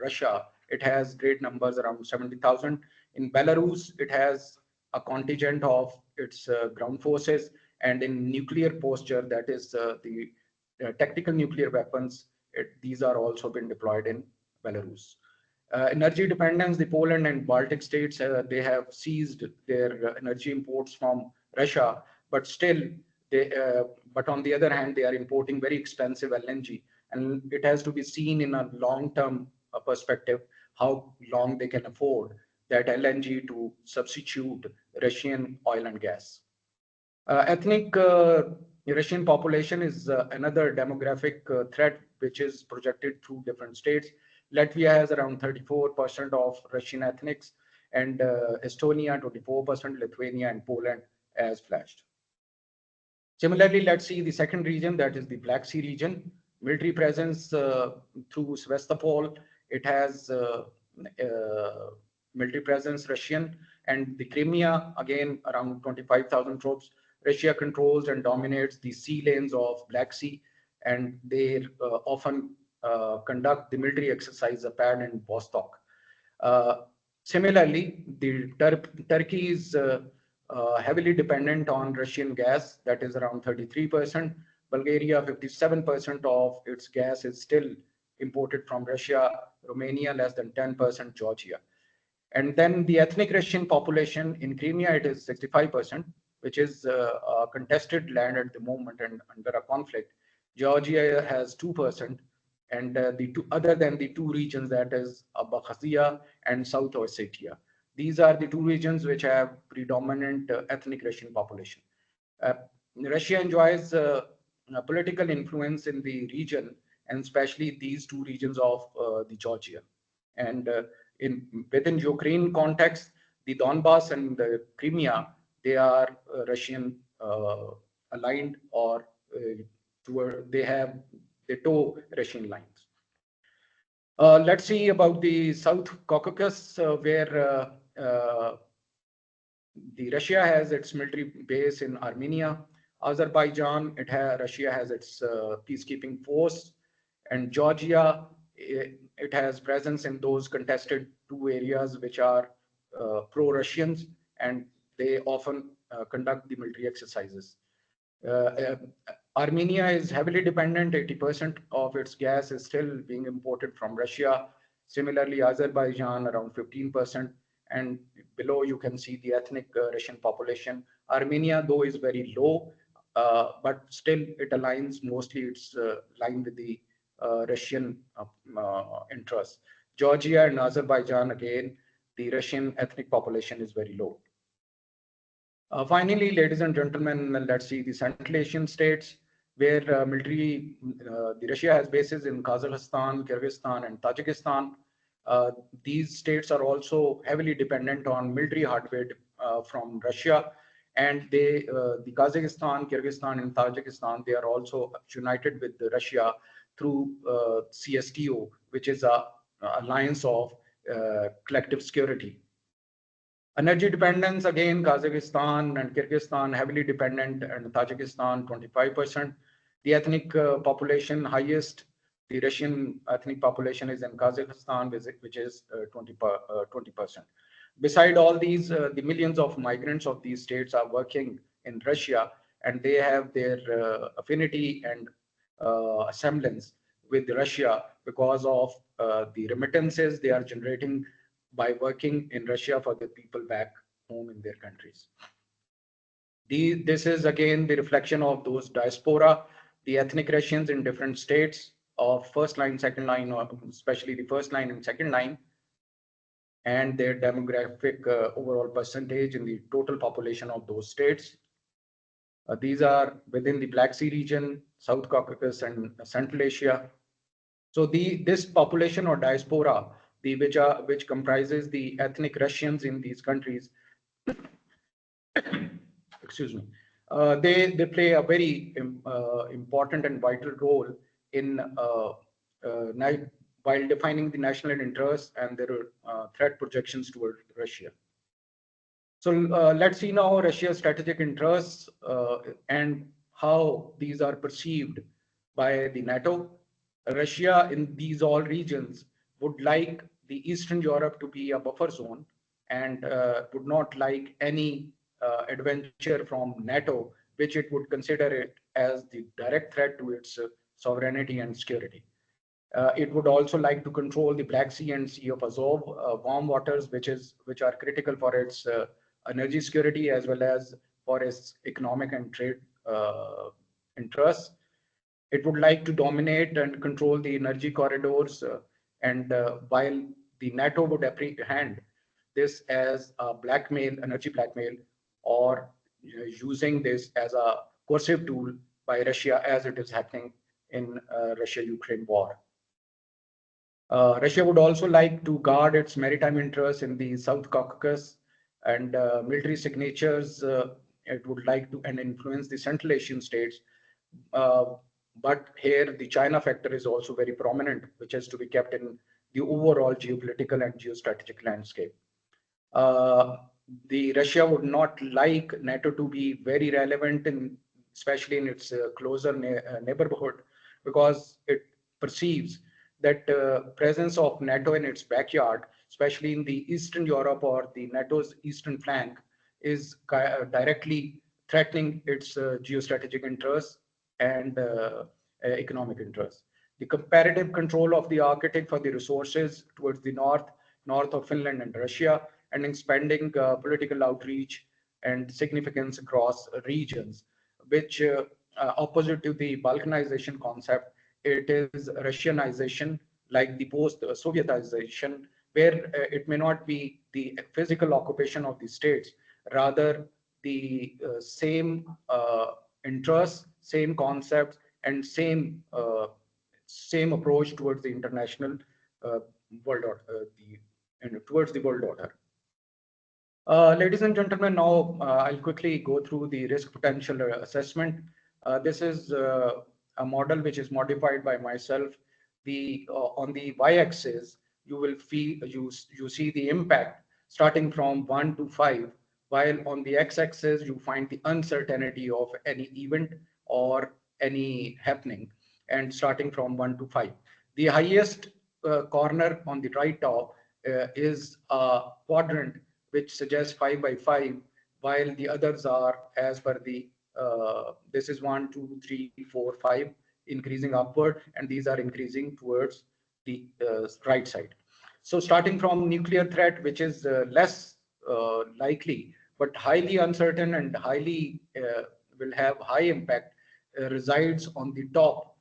S5: Russia, it has great numbers, around 70,000. In Belarus, it has a contingent of its ground forces, and in nuclear posture, that is the tactical nuclear weapons, these are also been deployed in Belarus. Energy dependence, the Poland and Baltic states, they have ceased their energy imports from Russia, but still, but on the other hand, they are importing very expensive LNG, and it has to be seen in a long-term perspective, how long they can afford that LNG to substitute Russian oil and gas. Ethnic Russian population is another demographic threat which is projected through different states. Latvia has around 34% of Russian ethnics, and Estonia 24%, Lithuania and Poland as flashed. Similarly, let's see the second region, that is the Black Sea region. Military presence through Sevastopol, it has military presence Russian, and the Crimea, again, around 25,000 troops. Russia controls and dominates the sea lanes of Black Sea, and they often conduct the military exercise Zapad and Vostok. Similarly, the Turkey is heavily dependent on Russian gas, that is around 33%. Bulgaria, 57% of its gas is still imported from Russia. Romania, less than 10%, Georgia. And then the ethnic Russian population in Crimea, it is 65%, which is a contested land at the moment and under a conflict. Georgia has 2%, and other than the two regions, that is Abkhazia and South Ossetia. These are the two regions which have predominant ethnic Russian population. Russia enjoys political influence in the region, and especially these two regions of the Georgia. And within Ukraine context, the Donbass and the Crimea, they are Russian aligned, or they toe Russian lines. Let's see about the South Caucasus, where the Russia has its military base in Armenia. Azerbaijan, Russia has its peacekeeping force, and Georgia, it has presence in those contested two areas which are pro-Russians, and they often conduct the military exercises. Armenia is heavily dependent, 80% of its gas is still being imported from Russia. Similarly, Azerbaijan, around 15%, and below you can see the ethnic Russian population. Armenia, though, is very low, but still it aligns, mostly it's aligned with the Russian interests. Georgia and Azerbaijan, again, the Russian ethnic population is very low. Finally, ladies and gentlemen, let's see the Central Asian states where the Russia has bases in Kazakhstan, Kyrgyzstan, and Tajikistan. These states are also heavily dependent on military hardware from Russia, and the Kazakhstan, Kyrgyzstan, and Tajikistan, they are also united with Russia through CSTO, which is a alliance of collective security. Energy dependence, again, Kazakhstan and Kyrgyzstan heavily dependent, and Tajikistan 25%. The ethnic population highest, the Russian ethnic population is in Kazakhstan, which is 20%. Beside all these, the millions of migrants of these states are working in Russia, and they have their affinity and semblance with Russia because of the remittances they are generating by working in Russia for the people back home in their countries. This is again the reflection of those diaspora, the ethnic Russians in different states of first line, second line, or especially the first line and second line, and their demographic overall percentage in the total population of those states. These are within the Black Sea region, South Caucasus, and Central Asia. So this population or diaspora, which comprises the ethnic Russians in these countries, excuse me, they play a very important and vital role in while defining the national interests and their threat projections toward Russia. So let's see now Russia's strategic interests and how these are perceived by the NATO. Russia in these all regions would like the Eastern Europe to be a buffer zone and would not like any adventure from NATO, which it would consider it as the direct threat to its sovereignty and security. It would also like to control the Black Sea and Sea of Azov warm waters, which are critical for its energy security as well as for its economic and trade interests. It would like to dominate and control the energy corridors, and while the NATO would apprehend this as a blackmail, energy blackmail, or using this as a coercive tool by Russia, as it is happening in Russia-Ukraine war. Russia would also like to guard its maritime interests in the South Caucasus and military signatures. It would like to and influence the Central Asian states. But here the China factor is also very prominent, which has to be kept in the overall geopolitical and geostrategic landscape. The Russia would not like NATO to be very relevant, especially in its closer neighborhood, because it perceives that presence of NATO in its backyard, especially in the Eastern Europe or the NATO's eastern flank, is directly threatening its geostrategic interests and economic interests. The comparative control of the Arctic for the resources towards the north of Finland and Russia, and expanding political outreach and significance across regions, which opposite to the Balkanization concept, it is Russianization, like the post-Sovietization, where it may not be the physical occupation of the states, rather the same interests, same concepts, and same approach towards the international world order, towards the world order. Ladies and gentlemen, now I'll quickly go through the risk potential assessment. This is a model which is modified by myself. On the y-axis, you see the impact starting from 1 to 5, while on the x-axis you find the uncertainty of any event or any happening, and starting from 1 to 5. The highest corner on the right top is a quadrant which suggests 5 by 5, while the others are as per the this is 1, 2, 3, 4, 5, increasing upward, and these are increasing towards the right side. So starting from nuclear threat, which is less likely but highly uncertain and highly will have high impact, resides on the top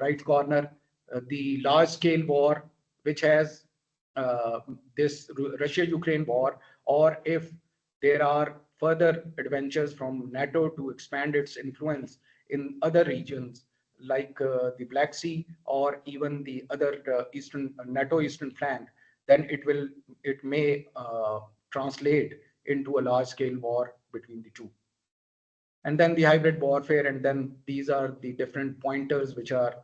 S5: right corner, the large-scale war, which has this Russia-Ukraine war, or if there are further adventures from NATO to expand its influence in other regions like the Black Sea or even the other NATO eastern flank, then it may translate into a large-scale war between the two. And then the hybrid warfare, and then these are the different pointers which are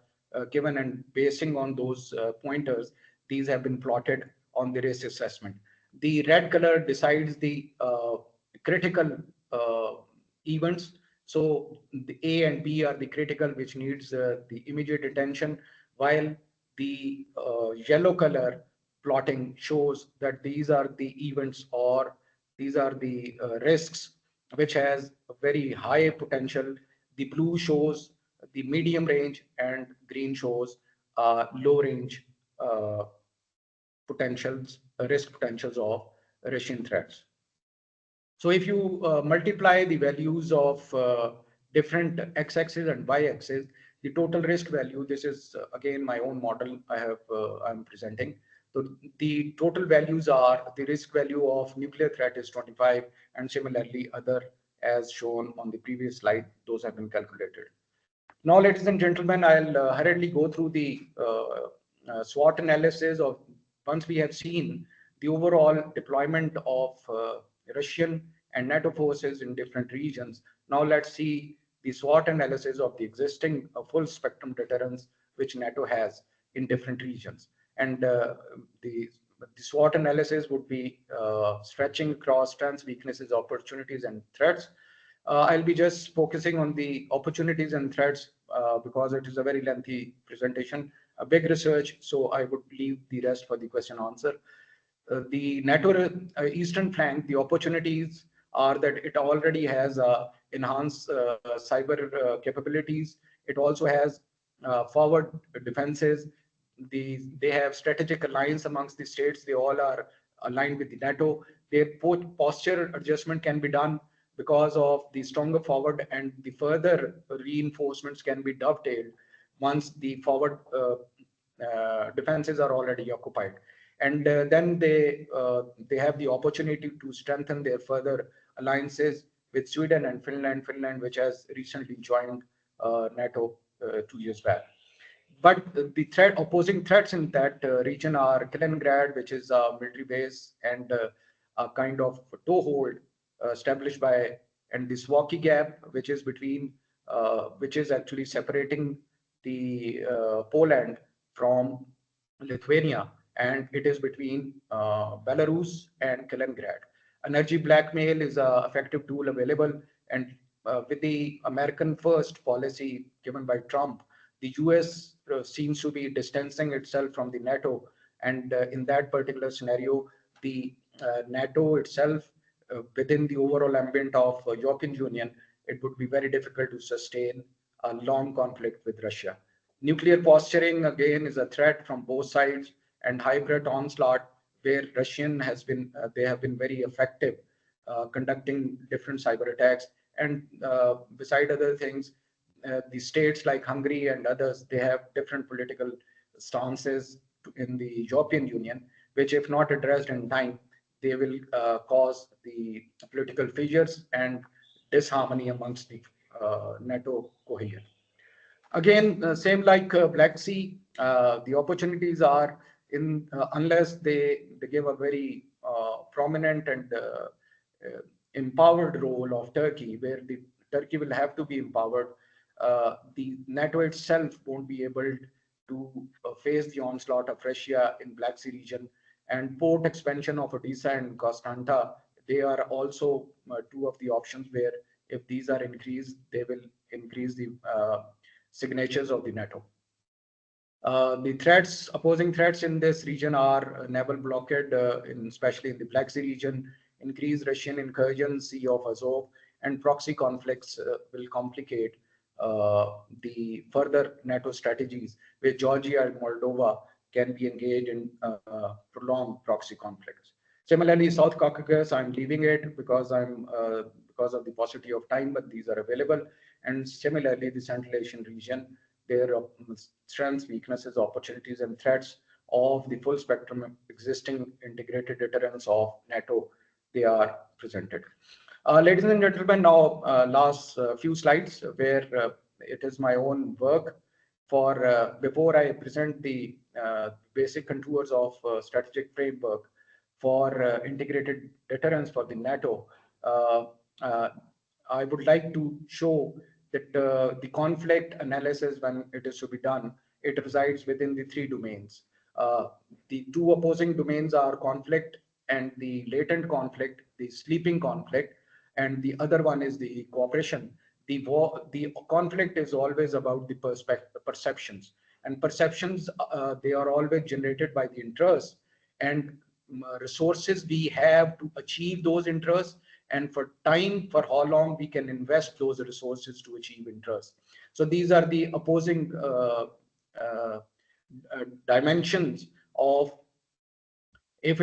S5: given, and basing on those pointers, these have been plotted on the risk assessment. The red color decides the critical events. So the A and B are the critical, which needs the immediate attention, while the yellow color plotting shows that these are the events, or these are the risks which has a very high potential. The blue shows the medium range, and green shows low range risk potentials of Russian threats. So if you multiply the values of different x-axis and y-axis, the total risk value, this is again my own model I'm presenting. So the total values are, the risk value of nuclear threat is 25, and similarly other, as shown on the previous slide, those have been calculated. Now, ladies and gentlemen, I'll hurriedly go through the SWOT analysis of, once we have seen the overall deployment of Russian and NATO forces in different regions. Now let's see the SWOT analysis of the existing full spectrum deterrence which NATO has in different regions. And the SWOT analysis would be stretching across strengths, weaknesses, opportunities, and threats. I'll be just focusing on the opportunities and threats because it is a very lengthy presentation, a big research, so I would leave the rest for the question answer. The NATO eastern flank, the opportunities are that it already has enhanced cyber capabilities. It also has forward defenses. They have strategic alliance amongst the states. They all are aligned with the NATO. Their posture adjustment can be done because of the stronger forward, and the further reinforcements can be dovetailed once the forward defenses are already occupied. And then they have the opportunity to strengthen their further alliances with Sweden and Finland, which has recently joined NATO 2 years back. But the opposing threats in that region are Kaliningrad, which is a military base and a kind of toehold established by, and the Swaki Gap, which is between, which is actually separating the Poland from Lithuania, and it is between Belarus and Kaliningrad. Energy blackmail is an effective tool available, and with the American first policy given by Trump, the US seems to be distancing itself from the NATO, and in that particular scenario, the NATO itself, within the overall ambient of European Union, it would be very difficult to sustain a long conflict with Russia. Nuclear posturing, again, is a threat from both sides, and hybrid onslaught, where Russian has been, they have been very effective conducting different cyber attacks. And beside other things, the states like Hungary and others, they have different political stances in the European Union, which if not addressed in time, they will cause the political fissures and disharmony amongst the NATO cohesion. Again, same like Black Sea, the opportunities are in, unless they give a very prominent and empowered role of Turkey, where the Turkey will have to be empowered. The NATO itself won't be able to face the onslaught of Russia in Black Sea region, and port expansion of Odessa and Constanta. They are also two of the options where, if these are increased, they will increase the signatures of the NATO. The threats, opposing threats in this region are naval blockade, especially in the Black Sea region, increased Russian incursion, Sea of Azov, and proxy conflicts will complicate the further NATO strategies, where Georgia and Moldova can be engaged in prolonged proxy conflicts. Similarly, South Caucasus, I'm leaving it because because of the paucity of time, but these are available. And similarly, the Central Asian region, their strengths, weaknesses, opportunities, and threats of the full spectrum of existing integrated deterrence of NATO. They are presented. Ladies and gentlemen, now last few slides where it is my own work for before I present the basic contours of strategic framework for integrated deterrence for the NATO. I would like to show that the conflict analysis, when it is to be done, it resides within the three domains. The two opposing domains are conflict and the latent conflict, the sleeping conflict, and the other one is the cooperation. The conflict is always about the perceptions, and perceptions they are always generated by the interests and resources we have to achieve those interests, and for time, for how long we can invest those resources to achieve interests. So these are the opposing dimensions of if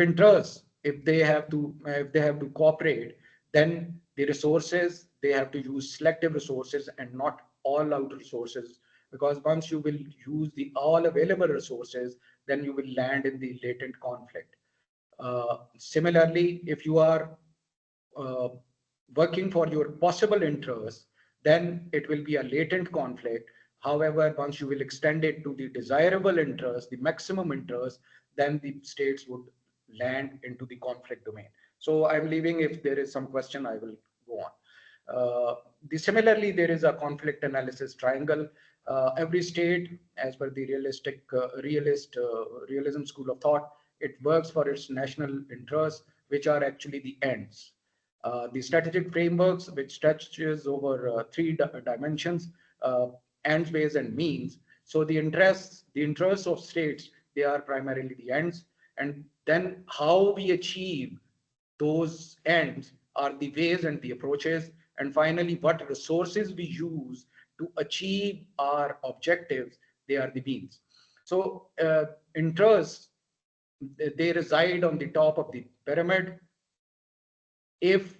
S5: they have to cooperate, then the resources they have to use selective resources and not all out resources, because once you will use the all available resources, then you will land in the latent conflict. Similarly, if you are working for your possible interests, then it will be a latent conflict. However, once you will extend it to the desirable interest, the maximum interest, then the states would land into the conflict domain. So I'm leaving, if there is some question, I will go on. Similarly, there is a conflict analysis triangle. Every state, as per the realism school of thought, it works for its national interests, which are actually the ends. The strategic frameworks, which stretches over three dimensions, ends, ways, and means. So the interests of states, they are primarily the ends, and then how we achieve those ends are the ways and the approaches, and finally what resources we use to achieve our objectives, they are the means. So interests, they reside on the top of the pyramid. If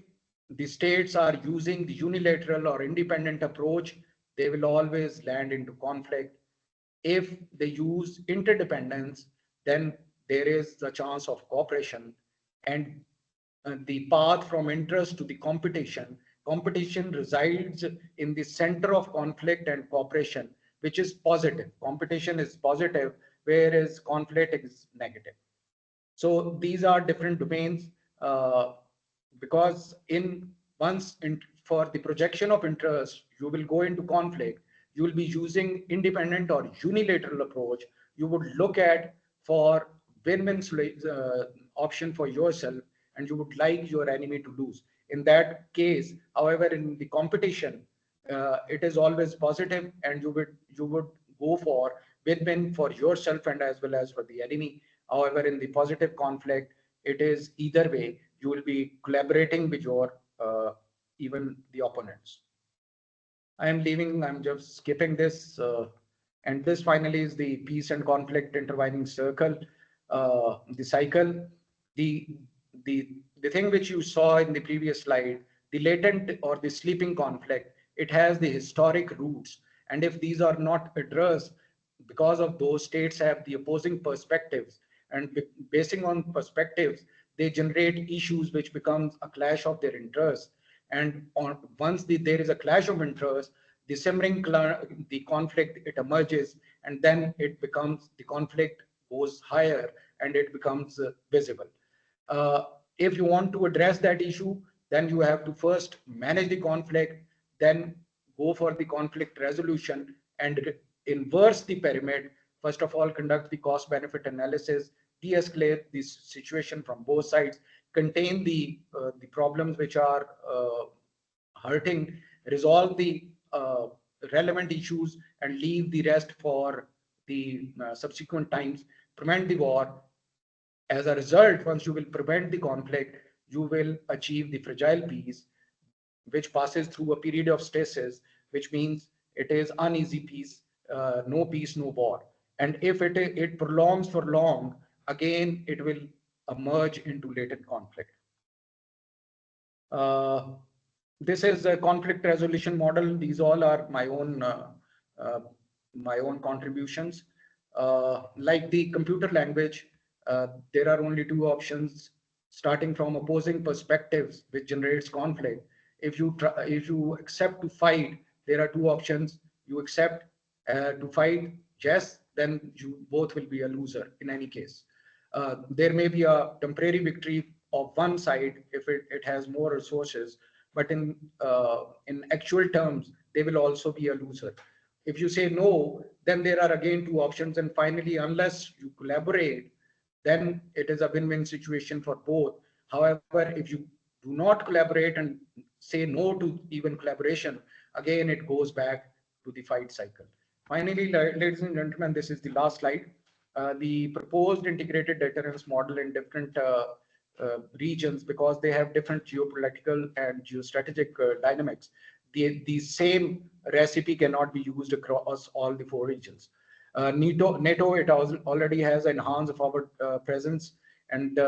S5: the states are using the unilateral or independent approach, they will always land into conflict. If they use interdependence, then there is the chance of cooperation. And the path from interest to the competition resides in the center of conflict and cooperation, which is positive. Competition is positive, whereas conflict is negative. So these are different domains, because for the projection of interest, you will go into conflict. You will be using independent or unilateral approach. You would look at for win-win option for yourself, and you would like your enemy to lose. In that case, however, in the competition, it is always positive, and you would go for win-win for yourself and as well as for the enemy. However, in the positive conflict, it is either way. You will be collaborating with your even the opponents. I'm just skipping this. And this finally is the peace and conflict intertwining circle, the cycle. The thing which you saw in the previous slide, the latent or the sleeping conflict, it has the historic roots. And if these are not addressed, because of those states have the opposing perspectives, and basing on perspectives, they generate issues which becomes a clash of their interests. And once there is a clash of interest, the simmering the conflict, it emerges, and then it becomes, the conflict goes higher and it becomes visible. If you want to address that issue, then you have to first manage the conflict, then go for the conflict resolution and inverse the pyramid. First of all, conduct the cost benefit analysis, de-escalate this situation from both sides, contain the problems which are hurting, resolve the relevant issues, and leave the rest for the subsequent times, prevent the war. As a result, once you will prevent the conflict, you will achieve the fragile peace, which passes through a period of stasis, which means it is uneasy peace, no peace, no war. And if it prolongs for long, again, it will emerge into latent conflict. This is a conflict resolution model. These all are my own my own contributions. Like the computer language, there are only two options starting from opposing perspectives, which generates conflict. If you accept to fight, there are two options. You accept to fight, yes, then you both will be a loser in any case. There may be a temporary victory of one side if it has more resources, but in actual terms, they will also be a loser. If you say no, then there are again two options. And finally, unless you collaborate, then it is a win-win situation for both. However, if you do not collaborate and say no to even collaboration, again, it goes back to the fight cycle. Finally, ladies and gentlemen, this is the last slide. The proposed integrated deterrence model in different regions, because they have different geopolitical and geostrategic dynamics. The same recipe cannot be used across all the four regions. NATO, it already has enhanced forward presence, and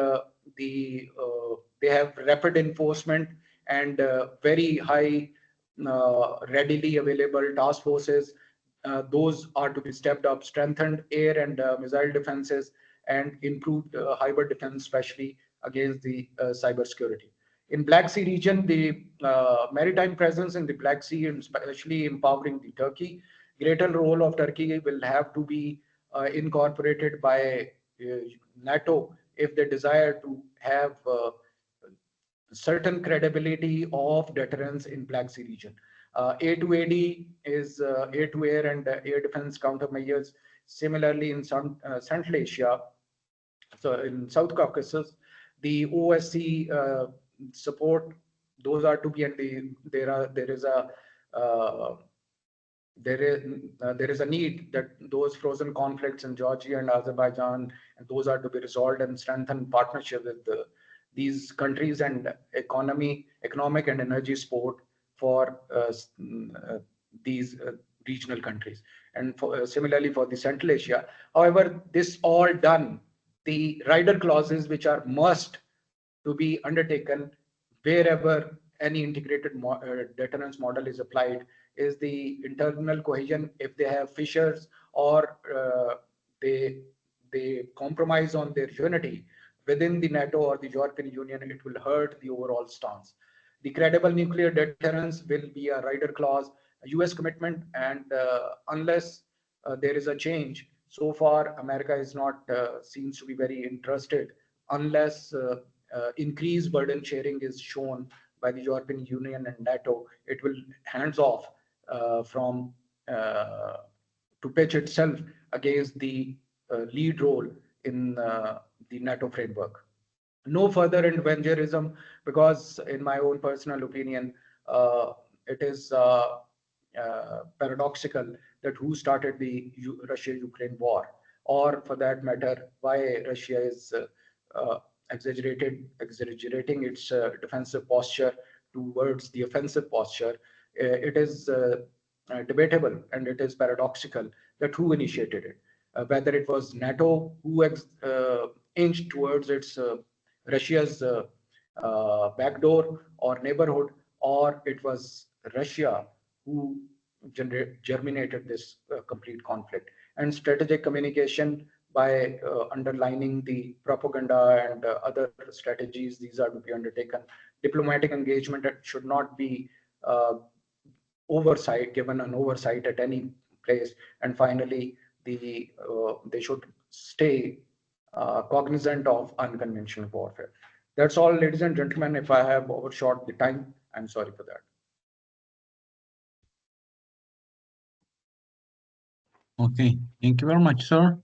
S5: they have rapid enforcement and very high readily available task forces. Those are to be stepped up, strengthened air and missile defenses, and improved hybrid defense, especially against the cyber security. In Black Sea region, the maritime presence in the Black Sea, and especially empowering the Turkey, greater role of Turkey will have to be incorporated by NATO if they desire to have certain credibility of deterrence in Black Sea region. A2AD is air-to-air and air defense countermeasures. Similarly, in Central Asia, so in South Caucasus, the OSC support, those are to be, and there is a need that those frozen conflicts in Georgia and Azerbaijan, and those are to be resolved and strengthen partnership with these countries, and economic and energy support for these regional countries, and similarly for the Central Asia. However, this all done, the rider clauses which are must to be undertaken wherever any integrated deterrence model is applied is the internal cohesion. If they have fissures or they compromise on their unity within the NATO or the European Union, it will hurt the overall stance. The credible nuclear deterrence will be a rider clause, a US commitment, and unless there is a change, so far America is not seems to be very interested unless increased burden sharing is shown by the European Union and NATO. It will hands off from to pitch itself against the lead role in the NATO framework. No further interventionism, because in my own personal opinion, it is paradoxical that who started the Russia-Ukraine war, or for that matter, why Russia is exaggerating its defensive posture towards the offensive posture. It is debatable, and it is paradoxical that who initiated it, whether it was NATO who inched towards its Russia's backdoor or neighborhood, or it was Russia who germinated this complete conflict. And strategic communication by underlining the propaganda and other strategies, these are to be undertaken. Diplomatic engagement should not be given an oversight at any place. And finally, they should stay cognizant of unconventional warfare. That's all, ladies and gentlemen. If I have overshot the time, I'm sorry for that.
S1: Okay, thank you very much, sir.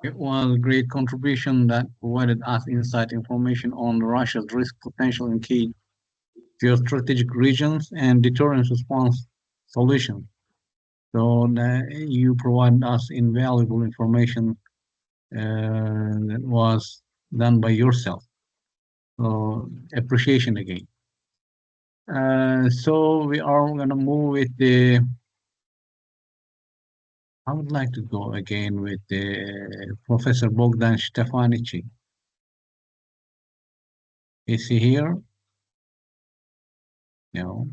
S1: It was a great contribution that provided us insight information on Russia's risk potential in key geostrategic regions and deterrence response solutions. So you provide us invaluable information that was done by yourself. So appreciation again. So we are going to move with the. I would like to go again with the Professor Bogdan Stefanici. Is he here? No.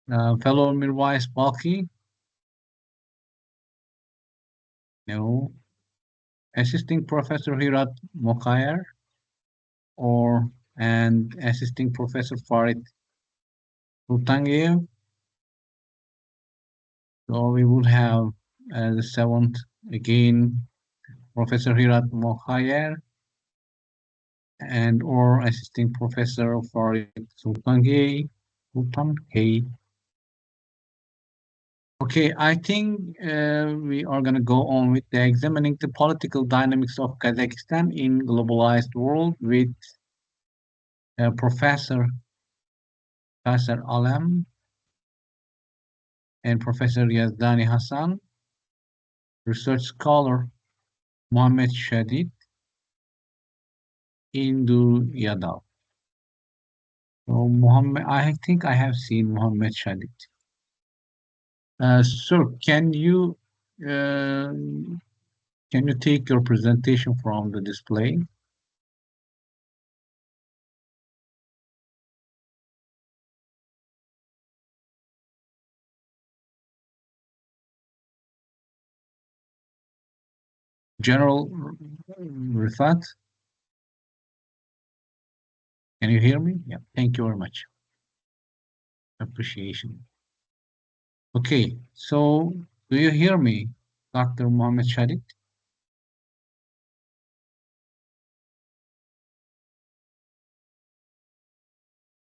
S1: Fellow Mirwais Balki? No. Assisting Professor Hirat Mokhayer? And Assisting Professor Farid Sultangev? So we would have the seventh again, Professor Hirat Mokhayer and or Assisting Professor Farid Sultangev. Okay, I think we are going to go on with the examining the political dynamics of Kazakhstan in globalized world with Professor Alam and Professor Yazdani Hassan, research scholar Mohammed Shadid, Indu Yadav. So Mohammed, I think I have seen Mohammed Shadid. Sir, can you take your presentation from the display? General Rifat, can you hear me? Yeah, thank you very much. Appreciation. Okay, so do you hear me, Dr. Mohammed Shadid?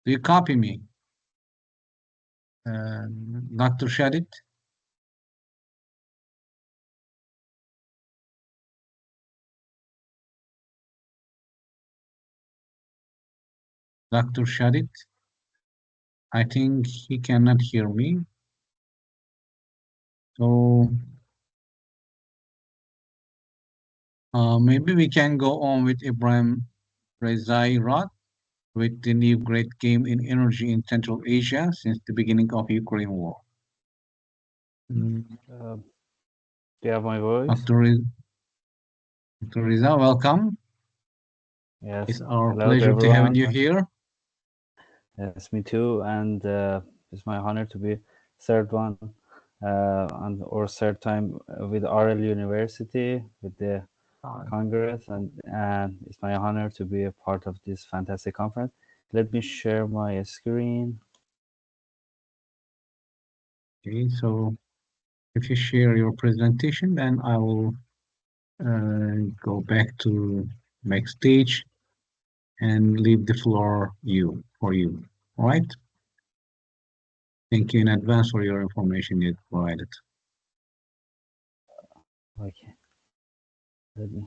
S1: Do you copy me? Dr. Shadid? Dr. Shadid? I think he cannot hear me. So maybe we can go on with Ibrahim Rezai Rad with the new great game in energy in Central Asia since the beginning of Ukraine war.
S6: Do you have my voice?
S1: Dr. Reza, welcome.
S6: Yes.
S1: It's our
S6: Hello
S1: pleasure to having you
S6: everyone.
S1: here.
S6: Yes, me too. And it's my honor to be third one or third time with RL University with the Congress, and it's my honor to be a part of this fantastic conference. Let me share my screen.
S1: Okay, so if you share your presentation, then I will go back to backstage and leave the floor for you. All right. Thank you in advance for your information you provided.
S6: Okay. Let me.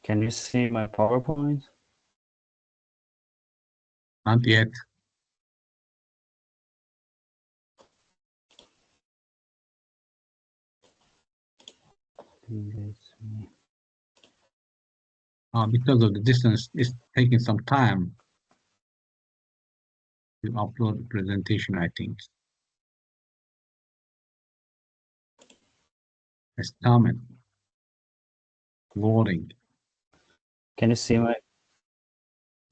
S6: Can you see my PowerPoint?
S1: Not yet. Because of the distance, it's taking some time to upload the presentation, I think. It's coming. Loading.
S6: Can you see my?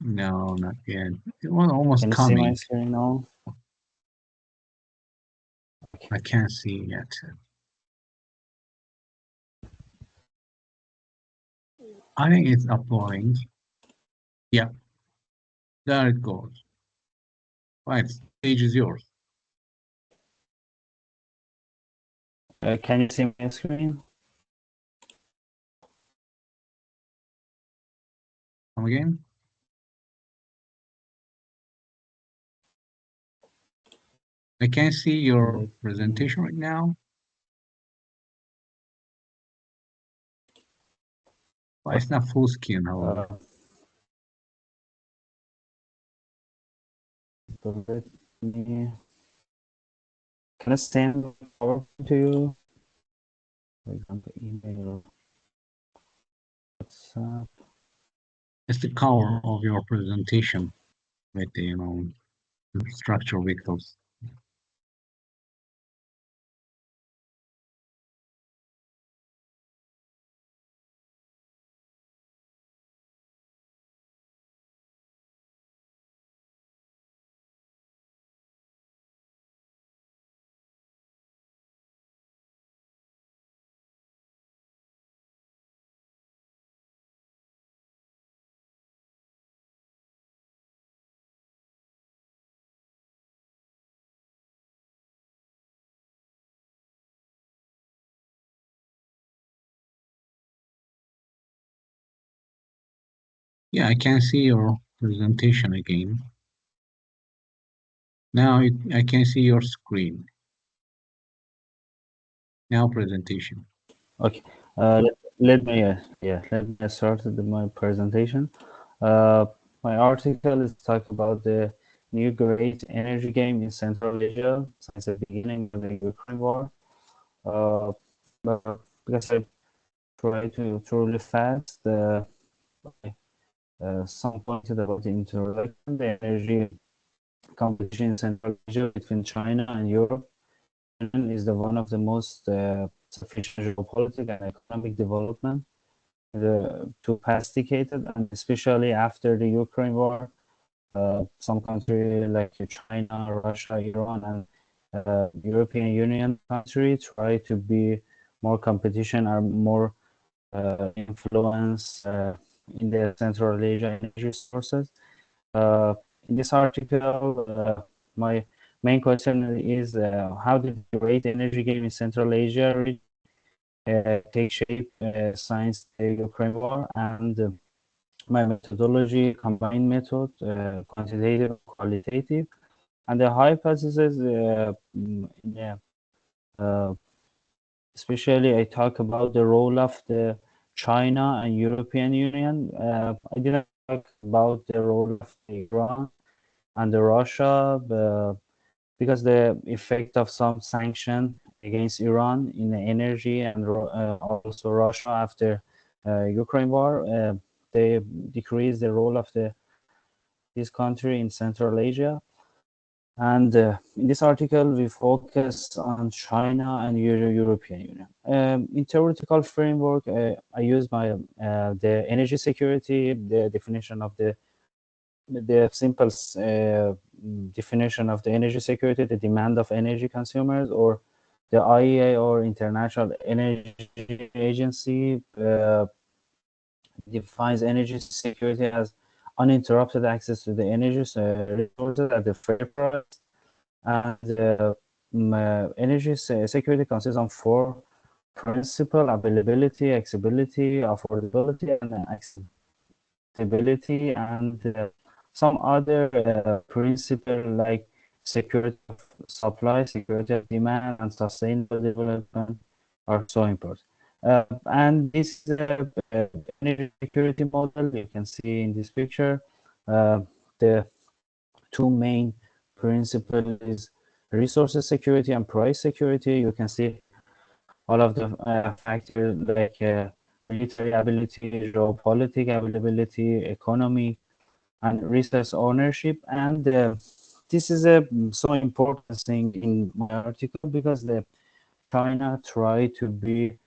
S1: No, not yet. It was almost
S6: Can you
S1: coming.
S6: see my screen now?
S1: I can't see yet. I think it's uploading. Yeah, there it goes. Right, stage is yours.
S6: Can you see my screen?
S1: Come again? I can't see your presentation right now. But it's not full screen, however.
S6: Let me. Can I send the PowerPoint to you? For example, email or WhatsApp.
S1: It's the cover of your presentation with the, structure vehicles. Yeah, I can see your presentation again. Now I can see your screen. Now presentation.
S6: Okay. Let me start my presentation. My article is talk about the new great energy game in Central Asia since the beginning of the Ukraine war. But because I try to truly fast, some pointed about the introduction, the energy competition in Central Asia between China and Europe is the one of the most sufficient geopolitical and economic development to past decade, and especially after the Ukraine war, some countries like China, Russia, Iran, and European Union country try to be more competition or more influence in the Central Asia energy sources. In this article, my main question is how did the great energy game in Central Asia take shape since the Ukraine war, and my methodology, combined method, quantitative, qualitative, and the hypothesis. Especially, I talk about the role of the China and European Union. I didn't talk about the role of Iran and the Russia because the effect of some sanction against Iran in the energy and also Russia after Ukraine war, they decrease the role of this country in Central Asia. And in this article, we focus on China and European Union. In theoretical framework, I use the energy security, the definition of the simple definition of the energy security, the demand of energy consumers, or the IEA or International Energy Agency defines energy security as uninterrupted access to the energy resources at the fair price. And energy security consists of four principles: availability, accessibility, affordability, and accessibility, and some other principles like security of supply, security of demand, and sustainable development are so important. And this is energy security model you can see in this picture. The two main principles is resources security and price security. You can see all of the factors like military ability, geopolitical availability, economy, and resource ownership. And this is a so important thing in my article because the China try to be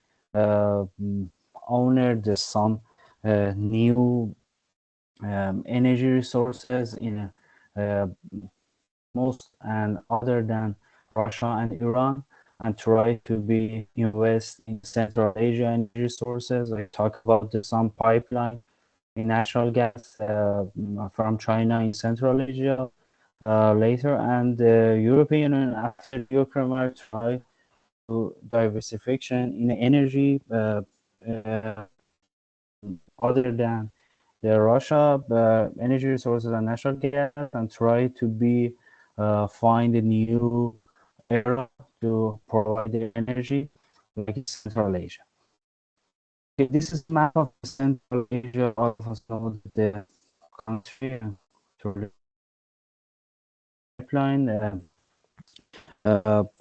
S6: owner the some new energy resources in most and other than Russia and Iran, and try to be invest in Central Asia energy resources. I talk about some pipeline in natural gas from China in Central Asia later, and the European Union after Ukraine war try to diversification in energy other than the Russia energy resources and natural gas, and try to be find a new era to provide the energy like Central Asia. Okay, this is the map of the Central Asia of some of the country to pipeline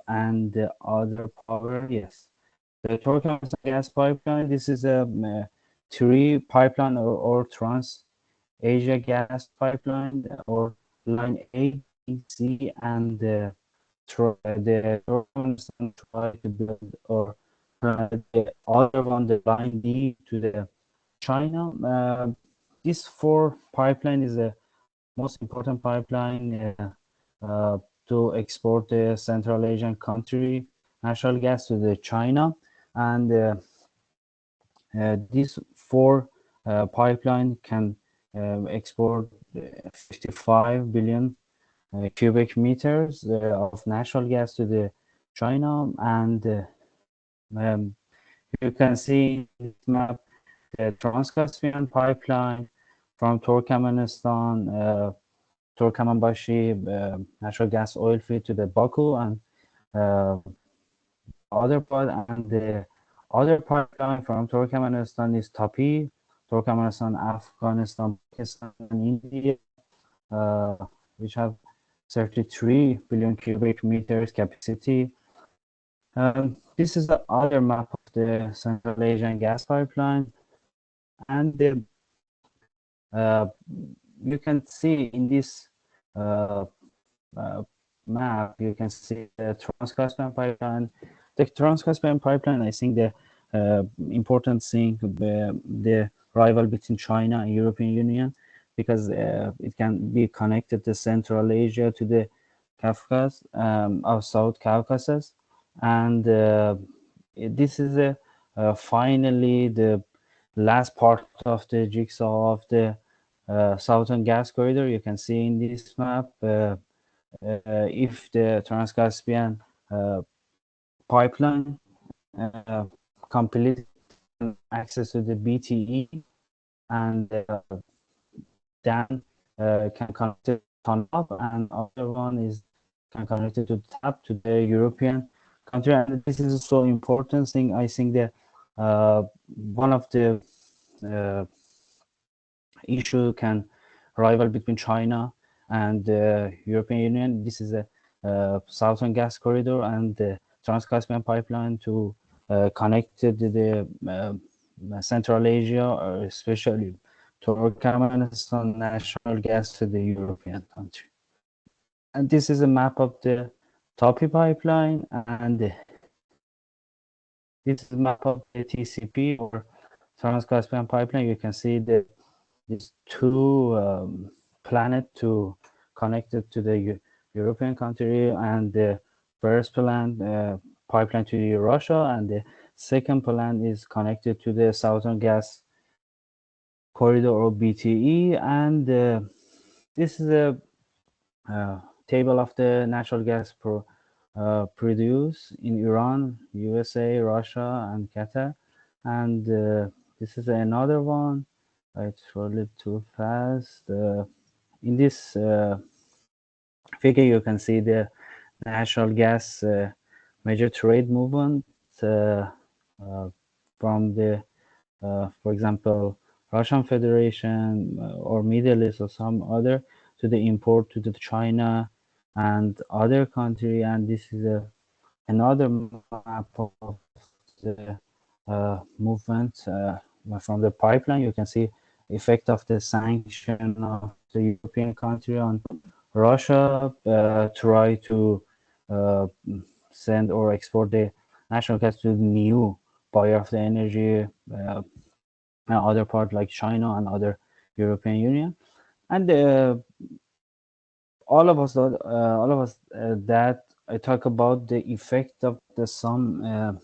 S6: and the other power. Yes, the Turkish gas pipeline. This is a three pipeline or Trans Asia gas pipeline or line A, B, C, and the Turkmenistan try to build or the other one, the line D to the China. This four pipeline is the most important pipeline to export the Central Asian country natural gas to the China, and these four pipeline can export 55 billion cubic meters of natural gas to the China, and you can see in this map the Trans-Caspian pipeline from Turkmenistan, Turkmenbashi natural gas oil field to the Baku, and other part, and the other pipeline from Turkmenistan is Tapi, Turkmenistan, Afghanistan, Pakistan, and India, which have 33 billion cubic meters capacity. This is the other map of the Central Asian gas pipeline, and the, you can see in this map, you can see the Trans-Caspian pipeline. The Trans-Caspian pipeline, I think the important thing, the rival between China and European Union, because it can be connected to Central Asia to the Caucasus, or South Caucasus, and this is finally the last part of the jigsaw of the Southern Gas Corridor. You can see in this map, if the Trans-Caspian pipeline complete access to the BTE, and then can connect to TANAP, and other one is can connect it to TAP, to the European country. And this is so important thing. I think that one of the issue can rival between China and the European Union. This is a Southern Gas Corridor and the Trans-Caspian pipeline to connect the Central Asia, especially Turkmenistan national gas to the European country. And this is a map of the Tapi pipeline, and this is a map of the TCP, or Trans-Caspian pipeline. You can see these two planet to connect it to the European country, and the first plan pipeline to Russia, and the second plan is connected to the Southern Gas Corridor, or BTE. And this is a table of the natural gas produced in Iran, USA, Russia, and Qatar. And this is another one. I scrolled it too fast. In this figure, you can see the natural gas major trade movement from the, for example, Russian Federation or Middle East or some other, to the import to the China and other country. And this is another map of the movement from the pipeline. You can see effect of the sanction of the European country on Russia, try to send or export the natural gas to the new buyer of the energy, other part like China and other European Union. And all of us that I talk about the effect of the some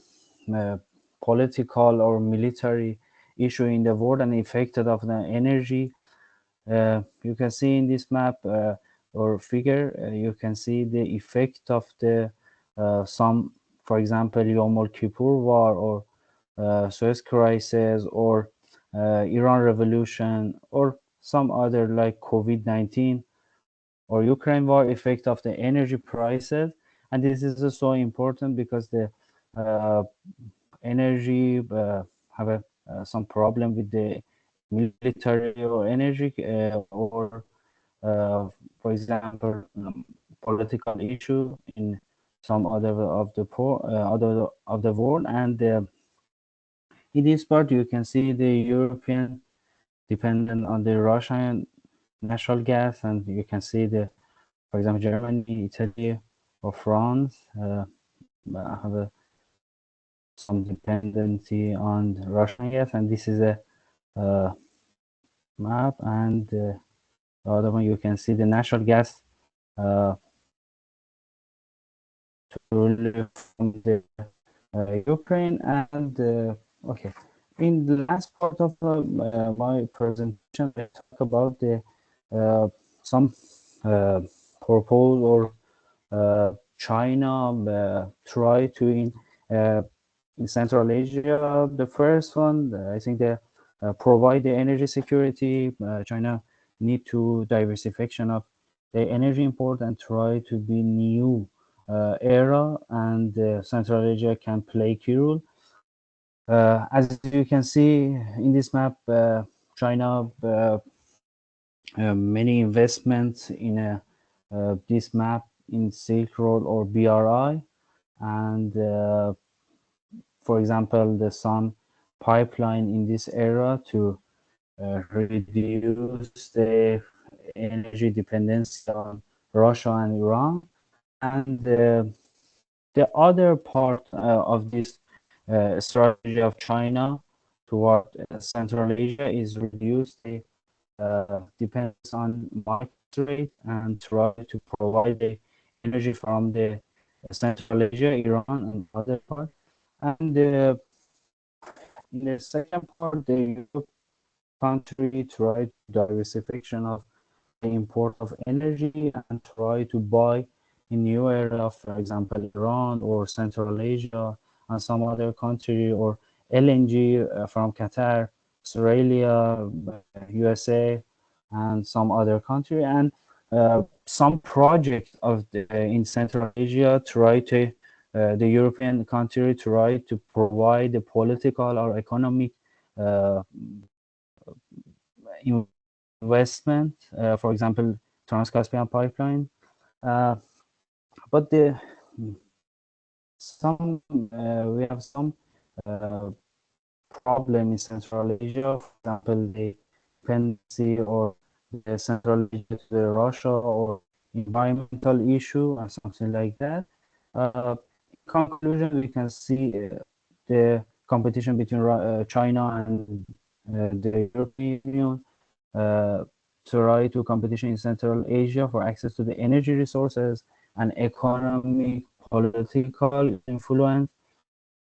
S6: political or military issue in the world, and effect of the energy. You can see in this map or figure, you can see the effect of the some, for example, Yom Kippur War, or Suez Crisis, or Iran Revolution, or some other like COVID-19 or Ukraine War, effect of the energy prices. And this is so important because the energy have some problem with the military or energy, or for example, political issue in some other of the other of the world. And in this part, you can see the European dependent on the Russian natural gas, and you can see the, for example, Germany, Italy, or France have some dependency on Russian gas. And this is a map, and the other one, you can see the natural gas from the Ukraine. And okay, in the last part of my presentation, I talk about the some proposal or China try to in Central Asia. The first one, I think the provide the energy security. China need to diversification of the energy import and try to be new era, and Central Asia can play key role. As you can see in this map, China many investments in this map in Silk Road or BRI, and for example, the sun pipeline in this area to reduce the energy dependency on Russia and Iran. And the other part of this strategy of China toward Central Asia is reduce the dependence on market rate and try to provide the energy from the Central Asia, Iran, and other part. And in the second part, the Europe country tried diversification of the import of energy and try to buy in new area, for example, Iran or Central Asia and some other country, or LNG from Qatar, Australia, USA, and some other country. And some project of in Central Asia try to the European country try to provide the political or economic investment, for example, Trans-Caspian pipeline. But we have some problem in Central Asia, for example, the dependency or the Central Asia to the Russia or environmental issue or something like that. In conclusion, we can see the competition between China and the European Union try to competition in Central Asia for access to the energy resources and economic, political influence.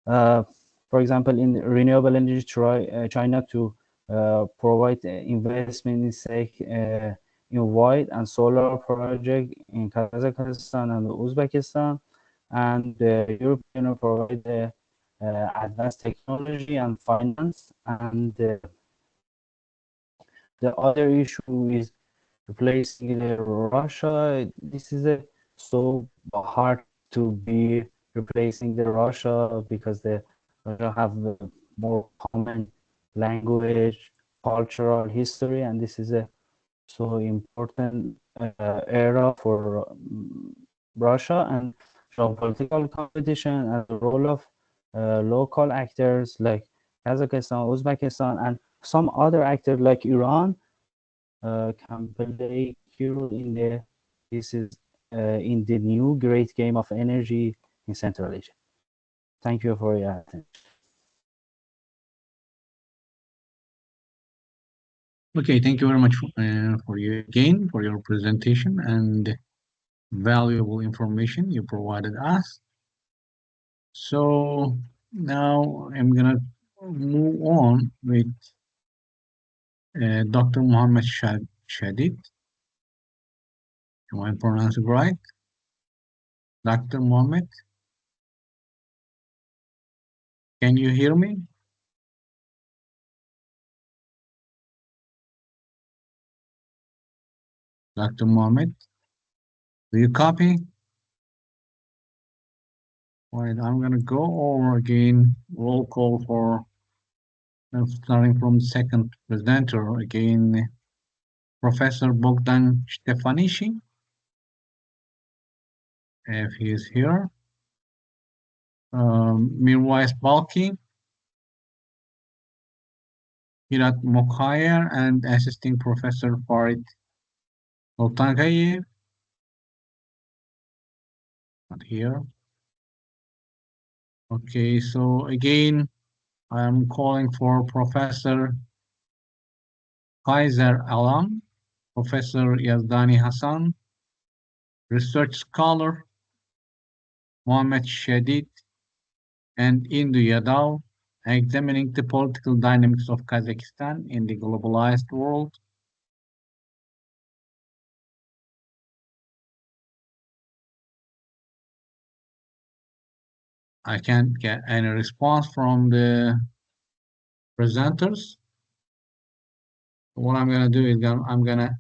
S6: For example, in renewable energy, China to provide investment in in wind and solar project in Kazakhstan and Uzbekistan, and the European provide advanced technology and finance. And the other issue is replacing Russia. This is so hard to be replacing the Russia because the Russia have more common language, cultural history, and this is a so important era for Russia. And geopolitical competition and the role of local actors like Kazakhstan, Uzbekistan, and some other actors like Iran can play key role in in the new great game of energy in Central Asia. Thank you for your attention.
S1: Okay, thank you very much for your presentation and valuable information you provided us. So now I'm gonna move on with Dr. Mohammed Shadid. Am I pronouncing it right? Dr. Mohammed, can you hear me? Dr. Mohammed, do you copy? All right, I'm gonna go over again, roll call for starting from second presenter again, Professor Bogdan Stefanishi, if he is here. Mirwais Balki, Hirat Mokhayer, and Assisting Professor Farid Oltangayev. Not here. Okay, so again, I'm calling for Professor Kaiser Alam, Professor Yazdani Hassan, Research Scholar Mohammed Shadid, and Indu Yadav, examining the political dynamics of Kazakhstan in the globalized world. I can't get any response from the presenters. what I'm going to do is I'm going to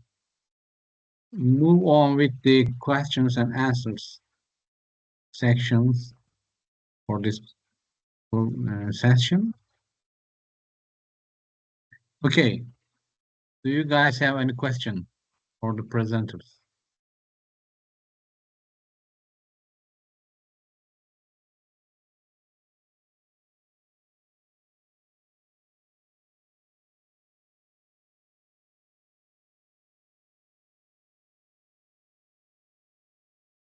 S1: move on with the questions and answers sections for this session. Okay. Do you guys have any question for the presenters?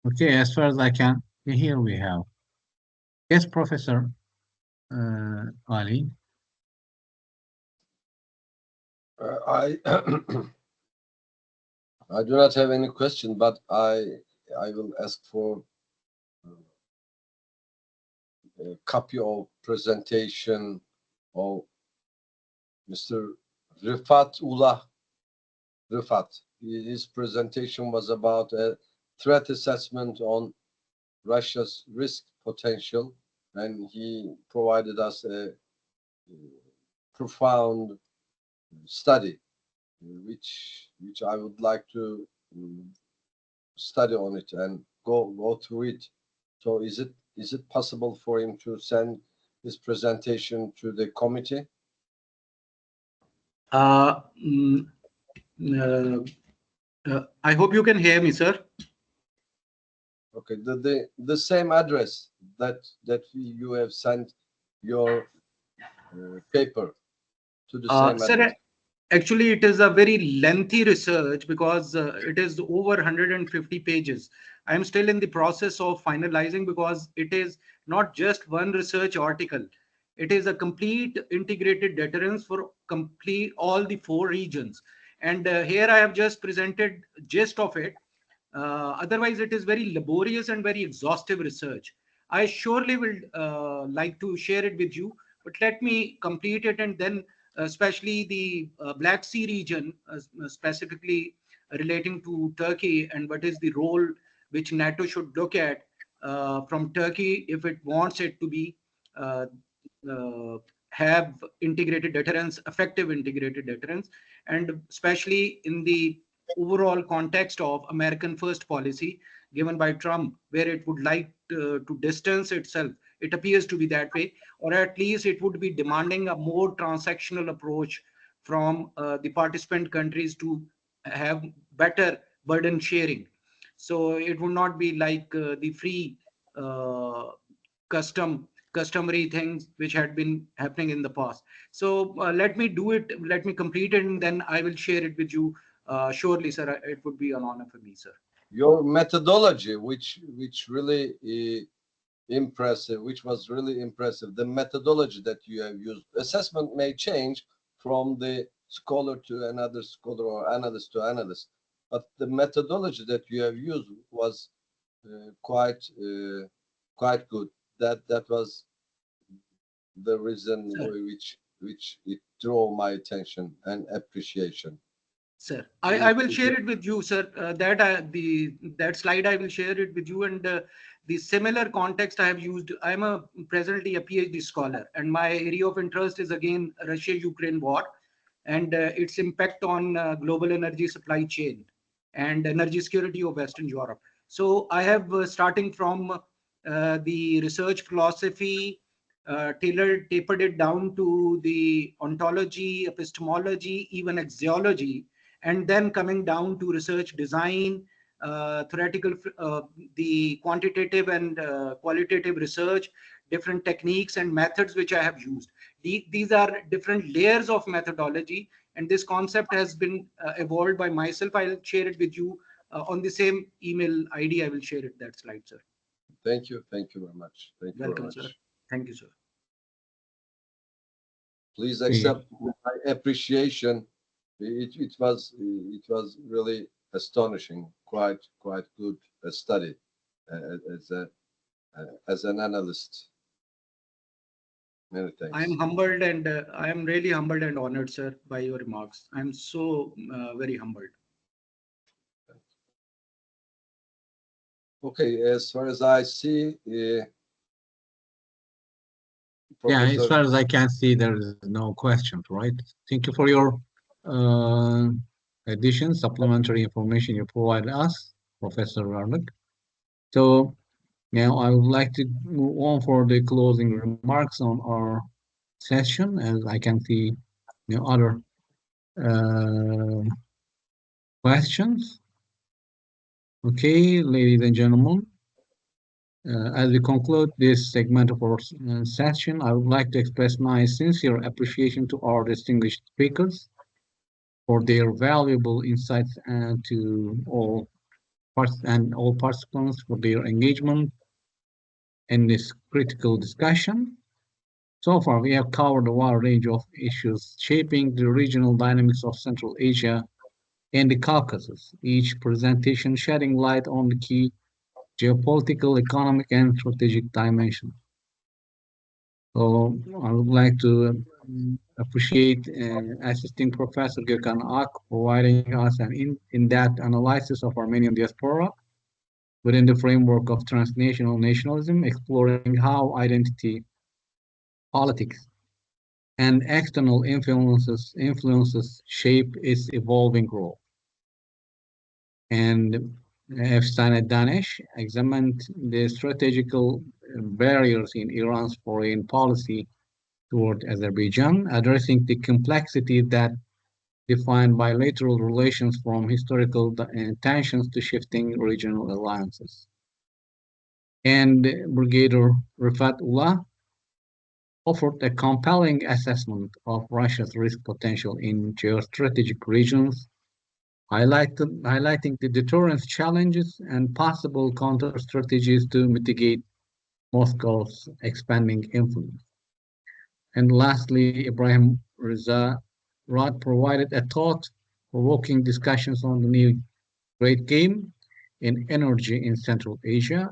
S1: Okay, as far as I can, here we have. Yes, Professor Ali.
S7: I I do not have any question, but I will ask for a copy of presentation of Mr. Rifat Ullah. Rifat. His presentation was about a threat assessment on Russia's risk potential, and he provided us a profound study, which I would like to study on it and go through it. So is it possible for him to send his presentation to the committee?
S5: I hope you can hear me, sir.
S7: Okay, the same address that you have sent your paper to the same
S5: Sir,
S7: address.
S5: actually, it is a very lengthy research because it is over 150 pages. I am still in the process of finalizing because it is not just one research article. It is a complete integrated deterrence for complete all the 4 regions. And here I have just presented gist of it. Otherwise, it is very laborious and very exhaustive research. I surely will like to share it with you, but let me complete it, and then especially the Black Sea region, specifically relating to Turkey, and what is the role which NATO should look at from Turkey if it wants it to be have integrated deterrence, effective integrated deterrence, and especially in the overall context of American first policy given by Trump, where it would like to distance itself. It appears to be that way, or at least it would be demanding a more transactional approach from the participant countries to have better burden sharing. So it would not be like the free customary things which had been happening in the past. So let me do it, let me complete it, and then I will share it with you. Surely, sir, it would be an honor for me, sir.
S7: Your methodology, which really impressive, which was really impressive. The methodology that you have used. Assessment may change from the scholar to another scholar or analyst to analyst, but the methodology that you have used was quite good. That was the reason which it drew my attention and appreciation.
S5: Sir, I will share it with you, sir. That slide I will share it with you, and the similar context I have used. I am presently a PhD scholar, and my area of interest is again Russia-Ukraine war and its impact on global energy supply chain and energy security of Western Europe. So I have starting from the research philosophy, tapered it down to the ontology, epistemology, even axiology, and then coming down to research design, theoretical, the quantitative and qualitative research, different techniques and methods which I have used. These are different layers of methodology, and this concept has been evolved by myself. I'll share it with you on the same email ID. I will share it, that slide, sir.
S7: Thank you very much. Thank you
S5: Welcome,
S7: very much.
S5: sir. Thank you, sir.
S7: Please accept my appreciation. It was really astonishing, quite good study as an analyst. Many thanks.
S5: I am humbled, and I am really humbled and honored, sir, by your remarks. I am so very humbled.
S7: Okay, as far as I see,
S1: yeah, as far as I can see, there is no questions, right? Thank you for your addition, supplementary information you provided us, Professor Varlık. So now I would like to move on for the closing remarks on our session, as I can see other questions. Okay, ladies and gentlemen, as we conclude this segment of our session, I would like to express my sincere appreciation to our distinguished speakers for their valuable insights and to all participants for their engagement in this critical discussion. So far, we have covered a wide range of issues shaping the regional dynamics of Central Asia and the Caucasus, each presentation shedding light on the key geopolitical, economic, and strategic dimensions. So I would like to appreciate assisting Professor Gökhan Ak providing us an in-depth analysis of Armenian diaspora within the framework of transnational nationalism, exploring how identity, politics, and external influences shape its evolving role. And Efsane Danesh examined the strategical barriers in Iran's foreign policy toward Azerbaijan, addressing the complexity that define bilateral relations from historical tensions to shifting regional alliances. And Brigadier Rifat Ullah offered a compelling assessment of Russia's risk potential in geostrategic regions, highlighting the deterrence challenges and possible counter strategies to mitigate Moscow's expanding influence. And lastly, Ibrahim Reza Rad provided a thought-provoking discussions on the new great game in energy in Central Asia,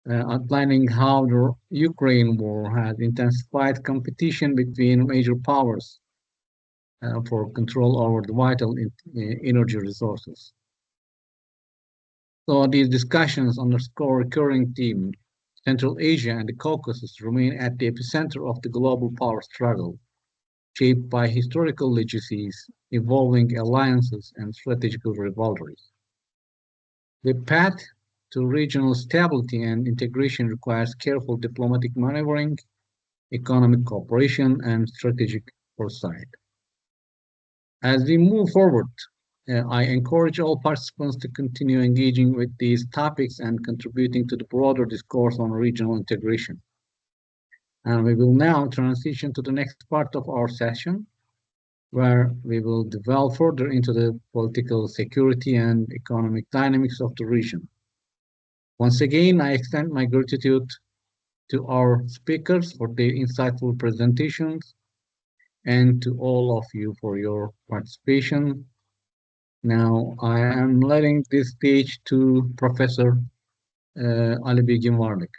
S1: outlining how the Ukraine war has intensified competition between major powers for control over the vital energy resources. So these discussions underscore a recurring theme. Central Asia and the Caucasus remain at the epicenter of the global power struggle, shaped by historical legacies, evolving alliances, and strategic rivalries. The path to regional stability and integration requires careful diplomatic maneuvering, economic cooperation, and strategic foresight. As we move forward, I encourage all participants to continue engaging with these topics and contributing to the broader discourse on regional integration. And we will now transition to the next part of our session, where we will delve further into the political, security, and economic dynamics of the region. Once again, I extend my gratitude to our speakers for their insightful presentations and to all of you for your participation. Now, I am letting this stage to Professor Ali Bilgin Varlık,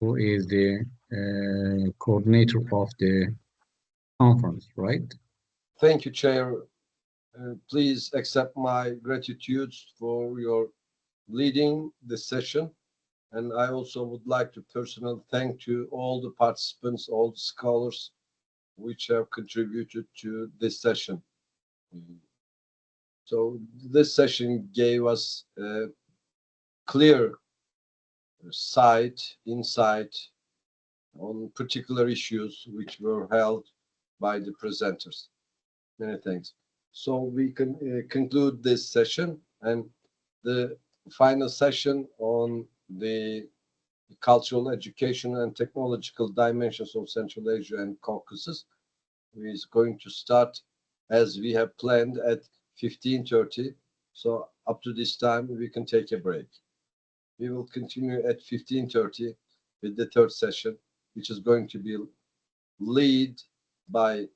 S1: who is the coordinator of the conference, right?
S7: Thank you, Chair. Please accept my gratitude for your leading this session. And I also would like to personally thank to all the participants, all the scholars which have contributed to this session. So this session gave us a clear insight on particular issues which were held by the presenters. Many thanks. So we can conclude this session, and the final session on the cultural, education, and technological dimensions of Central Asia and Caucasus is going to start as we have planned at 15:30. So up to this time, we can take a break. We will continue at 15:30 with the third session, which is going to be led by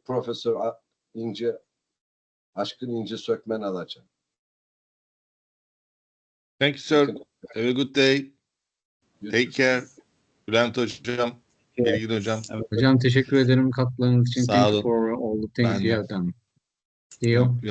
S7: Professor Aşkın İnce Sökmen Alaçan.
S2: Thank you, sir. Have a good day. Take care. Bülent Hocam, Bilgin Hocam.
S1: Hocam teşekkür ederim katkılarınız için.
S2: Sağ
S1: Thank you
S2: olun.
S1: for all the things
S2: Ben
S1: you
S2: de.
S1: have done. See you.